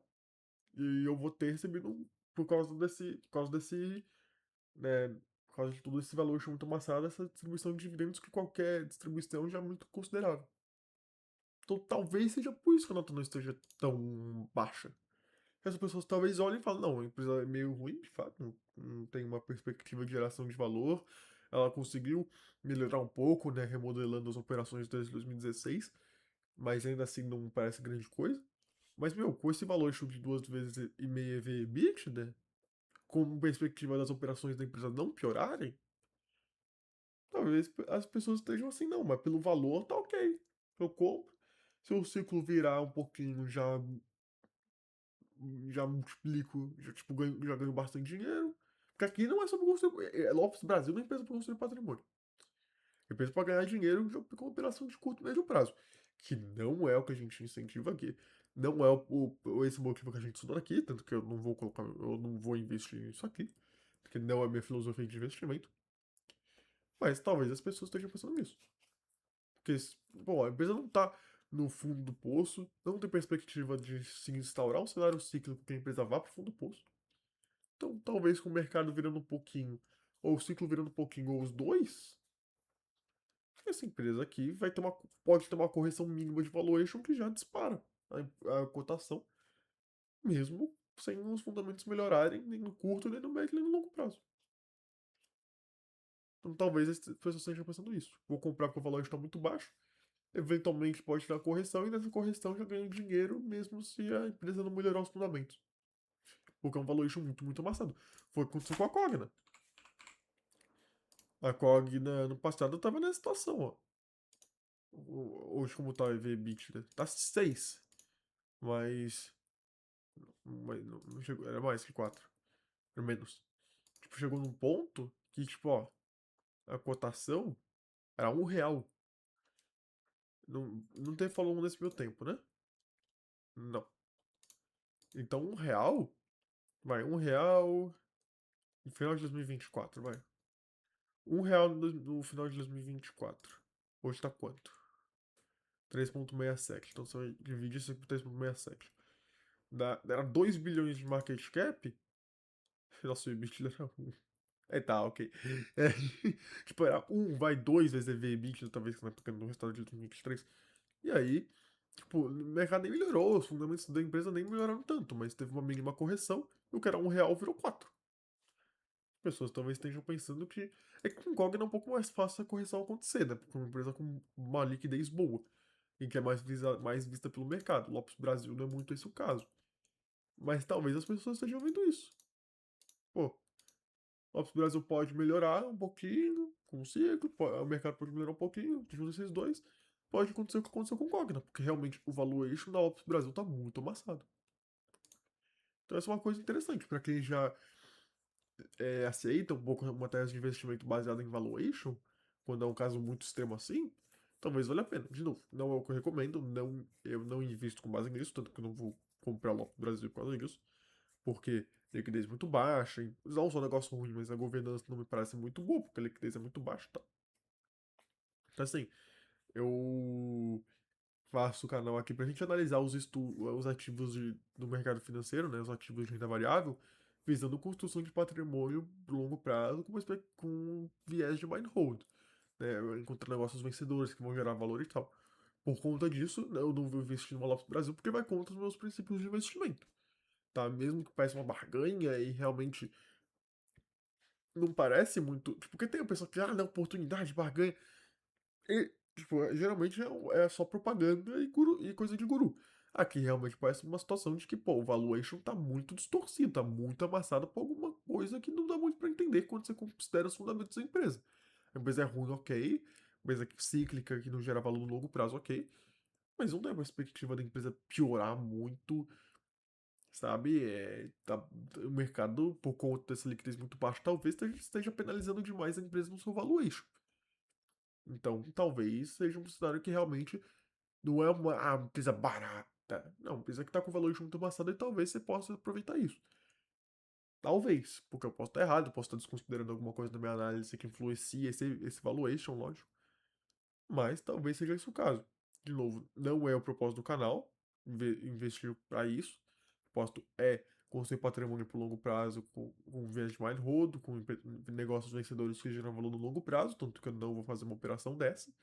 E eu vou ter recebido por causa desse, né, por causa de todo esse valuation muito amassado, essa distribuição de dividendos que qualquer distribuição já é muito considerável. Então talvez seja por isso que a nota não esteja tão baixa. As pessoas talvez olhem e falem, não, a empresa é meio ruim, de fato, não tem uma perspectiva de geração de valor. Ela conseguiu melhorar um pouco, né, remodelando as operações desde 2016, mas ainda assim não parece grande coisa. Mas, meu, com esse valor de 2,5 vezes EV EBITDA, com perspectiva das operações da empresa não piorarem, talvez as pessoas estejam assim, não, mas pelo valor tá ok. Eu compro. Se o ciclo virar um pouquinho, já multiplico, já, tipo, já ganho bastante dinheiro. Porque aqui não é sobre construir. Lopes Brasil não é empresa para construir patrimônio. É empresa para ganhar dinheiro com operação de curto e médio prazo. Que não é o que a gente incentiva aqui. Não é esse motivo que a gente estudou aqui. Tanto que eu não vou investir nisso aqui. Porque não é a minha filosofia de investimento. Mas talvez as pessoas estejam pensando nisso. Porque, bom, a empresa não está no fundo do poço, não tem perspectiva de se instaurar um cenário cíclico que a empresa vá para o fundo do poço. Então, talvez com o mercado virando um pouquinho, ou o ciclo virando um pouquinho, ou os dois, essa empresa aqui pode ter uma correção mínima de valuation que já dispara a cotação, mesmo sem os fundamentos melhorarem nem no curto, nem no médio, nem no longo prazo. Então talvez as pessoas estejam pensando isso. Vou comprar porque o valor está muito baixo, eventualmente pode ter uma correção, e nessa correção já ganho dinheiro, mesmo se a empresa não melhorar os fundamentos. Porque é um valuation muito, muito amassado. Foi o que aconteceu com a Cogna. A Cogna no passado estava nessa situação, ó. Hoje, como tá o EV/EBITDA? Tá 6. Mas. Não chegou, era mais que 4. Era menos. Tipo, chegou num ponto que, tipo, ó, a cotação era R$ 1. Não teve falou nesse meu tempo, né? Não. Então, R$ 1. Vai, R$ 1 no final de 2024, vai. R$ 1 no final de 2024. Hoje tá quanto? 3,67. Então você vai dividir isso aqui por 3,67. Era 2 bilhões de market cap. Nossa, o EBITDA era 1. É, tá, ok. É, tipo, era 1, vai 2 vezes EV EBITDA, talvez, que na época no resultado de 2023. E aí, tipo, o mercado nem melhorou, os fundamentos da empresa nem melhoraram tanto, mas teve uma mínima correção, e o que era R$ 1 virou 4. As pessoas talvez estejam pensando que é que com GOG é um pouco mais fácil a correção acontecer, né? Porque é uma empresa com uma liquidez boa, e que é mais vista pelo mercado. Lopes Brasil não é muito esse o caso. Mas talvez as pessoas estejam vendo isso. Pô, Lopes Brasil pode melhorar um pouquinho com o ciclo, o mercado pode melhorar um pouquinho, junto esses dois. Pode acontecer o que aconteceu com o Cogna, porque realmente o valuation da Lopes Brasil tá muito amassado. Então essa é uma coisa interessante para quem já aceita um pouco uma tese de investimento baseada em valuation, quando é um caso muito extremo assim, talvez valha a pena. De novo, não é o que eu recomendo, eu não invisto com base nisso, tanto que eu não vou comprar Lopes Brasil por causa disso, porque liquidez muito baixa, não só um negócio ruim, mas a governança não me parece muito boa, porque a liquidez é muito baixa, tá? Então assim, eu faço o canal aqui pra gente analisar os ativos do mercado financeiro, né, os ativos de renda variável, visando construção de patrimônio pro longo prazo com viés de buy and hold, né, encontrar negócios vencedores que vão gerar valor e tal. Por conta disso, né, eu não vou investir no Lopes Brasil porque vai contra os meus princípios de investimento, tá? Mesmo que pareça uma barganha e realmente não parece muito, tipo, porque tem a pessoa que, não, oportunidade, barganha, e, tipo, geralmente é só propaganda e coisa de guru. Aqui realmente parece uma situação de que, pô, o valuation tá muito distorcido, tá muito amassado por alguma coisa que não dá muito pra entender quando você considera os fundamentos da empresa. A empresa é ruim, ok. A empresa é cíclica, que não gera valor no longo prazo, ok. Mas não tem a perspectiva da empresa piorar muito, sabe? O mercado, por conta dessa liquidez muito baixa, talvez esteja penalizando demais a empresa no seu valuation. Então, talvez seja um cenário que realmente não é uma empresa barata. Não, uma empresa que está com valor junto amassado e talvez você possa aproveitar isso. Talvez, porque eu posso estar errado, eu posso estar desconsiderando alguma coisa na minha análise que influencia esse valuation, lógico. Mas talvez seja esse o caso. De novo, não é o propósito do canal investir para isso. O propósito é construir patrimônio por longo prazo com viés de mind hold, com negócios vencedores que geram valor no longo prazo, tanto que eu não vou fazer uma operação dessa.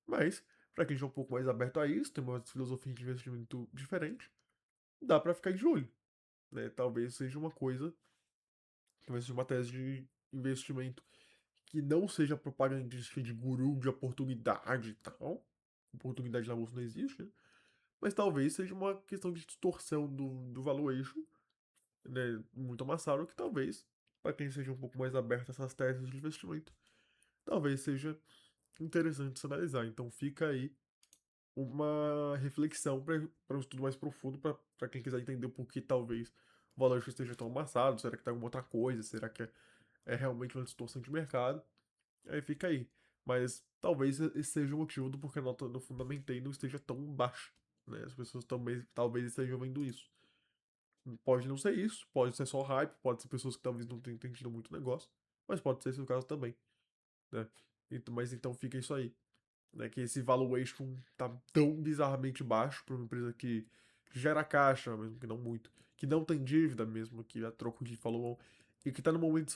Mas, para quem já é um pouco mais aberto a isso, tem uma filosofia de investimento diferente, dá para ficar de olho, né? Talvez seja uma coisa, talvez seja uma tese de investimento que não seja propagandística de guru de oportunidade e tal. Oportunidade na bolsa não existe, né? Mas talvez seja uma questão de distorção do valuation, né? Muito amassado, que talvez, para quem seja um pouco mais aberto a essas teses de investimento, talvez seja interessante se analisar. Então fica aí uma reflexão para um estudo mais profundo, para quem quiser entender por que talvez o valor esteja tão amassado, será que tem alguma outra coisa, será que é realmente uma distorção de mercado, aí fica aí. Mas talvez esse seja o motivo do porquê a nota do Fundamentei não esteja tão baixa, né? As pessoas também talvez estejam vendo isso. Pode não ser isso, pode ser só hype, pode ser pessoas que talvez não tenham entendido muito o negócio, mas pode ser esse o caso também, né? Mas então fica isso aí, né, que esse valuation tá tão bizarramente baixo para uma empresa que gera caixa, mesmo que não muito, que não tem dívida mesmo, que a troco de follow e que tá no momento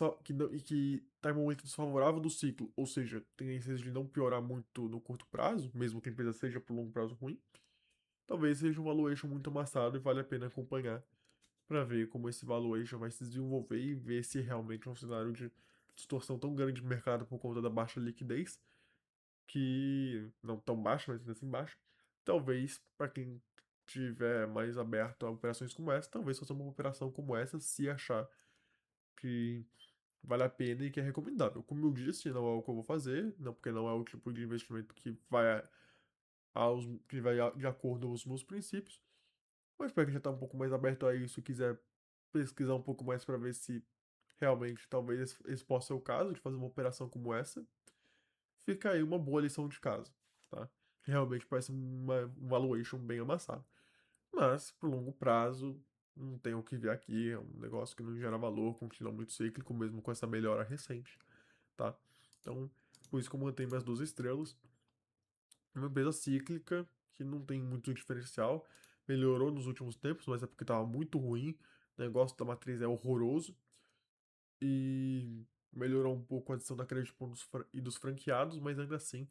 e que tá em momento desfavorável do ciclo, ou seja, tendências de não piorar muito no curto prazo, mesmo que a empresa seja por longo prazo ruim, talvez seja um valuation muito amassado e vale a pena acompanhar para ver como esse valuation vai se desenvolver e ver se realmente é um cenário de distorção tão grande de mercado por conta da baixa liquidez, que não tão baixa, mas ainda assim baixa. Talvez, para quem tiver mais aberto a operações como essa, talvez faça uma operação como essa se achar que vale a pena e que é recomendável. Como eu disse, não é o que eu vou fazer, não porque não é o tipo de investimento que vai de acordo com os meus princípios. Mas para quem já está um pouco mais aberto a isso e quiser pesquisar um pouco mais para ver se realmente talvez esse possa ser o caso de fazer uma operação como essa, fica aí uma boa lição de casa, tá? Realmente parece um valuation bem amassado. Mas, por longo prazo, não tem o que ver aqui. É um negócio que não gera valor, continua muito cíclico, mesmo com essa melhora recente, tá? Então, por isso que eu mantenho minhas 2 estrelas. É uma empresa cíclica, que não tem muito diferencial. Melhorou nos últimos tempos, mas é porque estava muito ruim. O negócio da matriz é horroroso. E melhorou um pouco a adição da crédito e dos franqueados, mas ainda assim,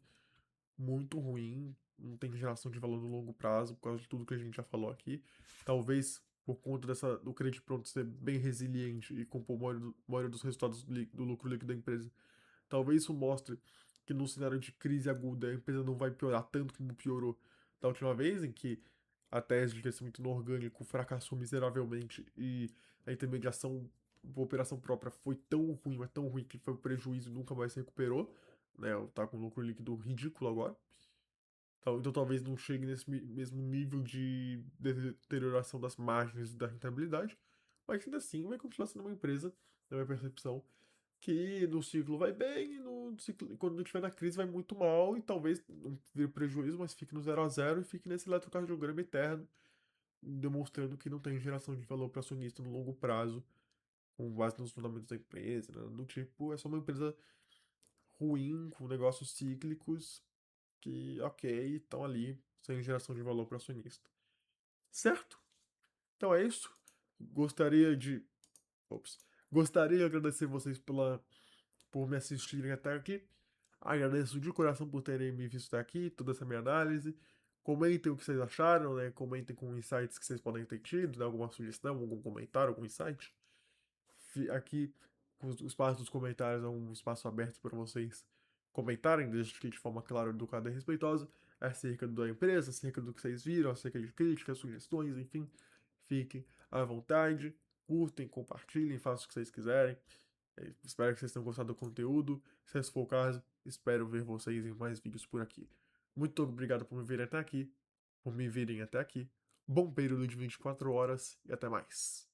muito ruim. Não tem geração de valor no longo prazo, por causa de tudo que a gente já falou aqui. Talvez por conta do crédito pronto ser bem resiliente e compor a maioria dos resultados do lucro líquido da empresa. Talvez isso mostre que num cenário de crise aguda a empresa não vai piorar tanto como piorou da última vez, em que a tese de crescimento no orgânico fracassou miseravelmente e a intermediação por operação própria foi tão ruim, mas tão ruim que foi um prejuízo e nunca mais se recuperou, né? Tá com um lucro líquido ridículo agora. Então talvez não chegue nesse mesmo nível de deterioração das margens da rentabilidade, mas ainda assim vai continuar sendo uma empresa, na minha percepção, que no ciclo vai bem e no ciclo, quando estiver na crise vai muito mal e talvez não vire prejuízo, mas fique no 0 a 0 e fique nesse eletrocardiograma eterno, demonstrando que não tem geração de valor para acionista no longo prazo, com base nos fundamentos da empresa, né? Do tipo, é só uma empresa ruim, com negócios cíclicos, que, ok, estão ali sem geração de valor para acionista. Certo? Então é isso. Gostaria de. Ops. Gostaria de agradecer vocês por me assistirem até aqui. Agradeço de coração por terem me visto até aqui, toda essa minha análise. Comentem o que vocês acharam, né? Comentem com insights que vocês podem ter tido, né? Alguma sugestão, algum comentário, algum insight. Aqui, o espaço dos comentários é um espaço aberto para vocês comentarem, desde que de forma clara, educada e respeitosa, acerca da empresa, acerca do que vocês viram, acerca de críticas, sugestões, enfim. Fiquem à vontade, curtem, compartilhem, façam o que vocês quiserem. Espero que vocês tenham gostado do conteúdo. Se esse for o caso, espero ver vocês em mais vídeos por aqui. Muito obrigado por me virem até aqui, por me virem até aqui. Bom período de 24 horas e até mais.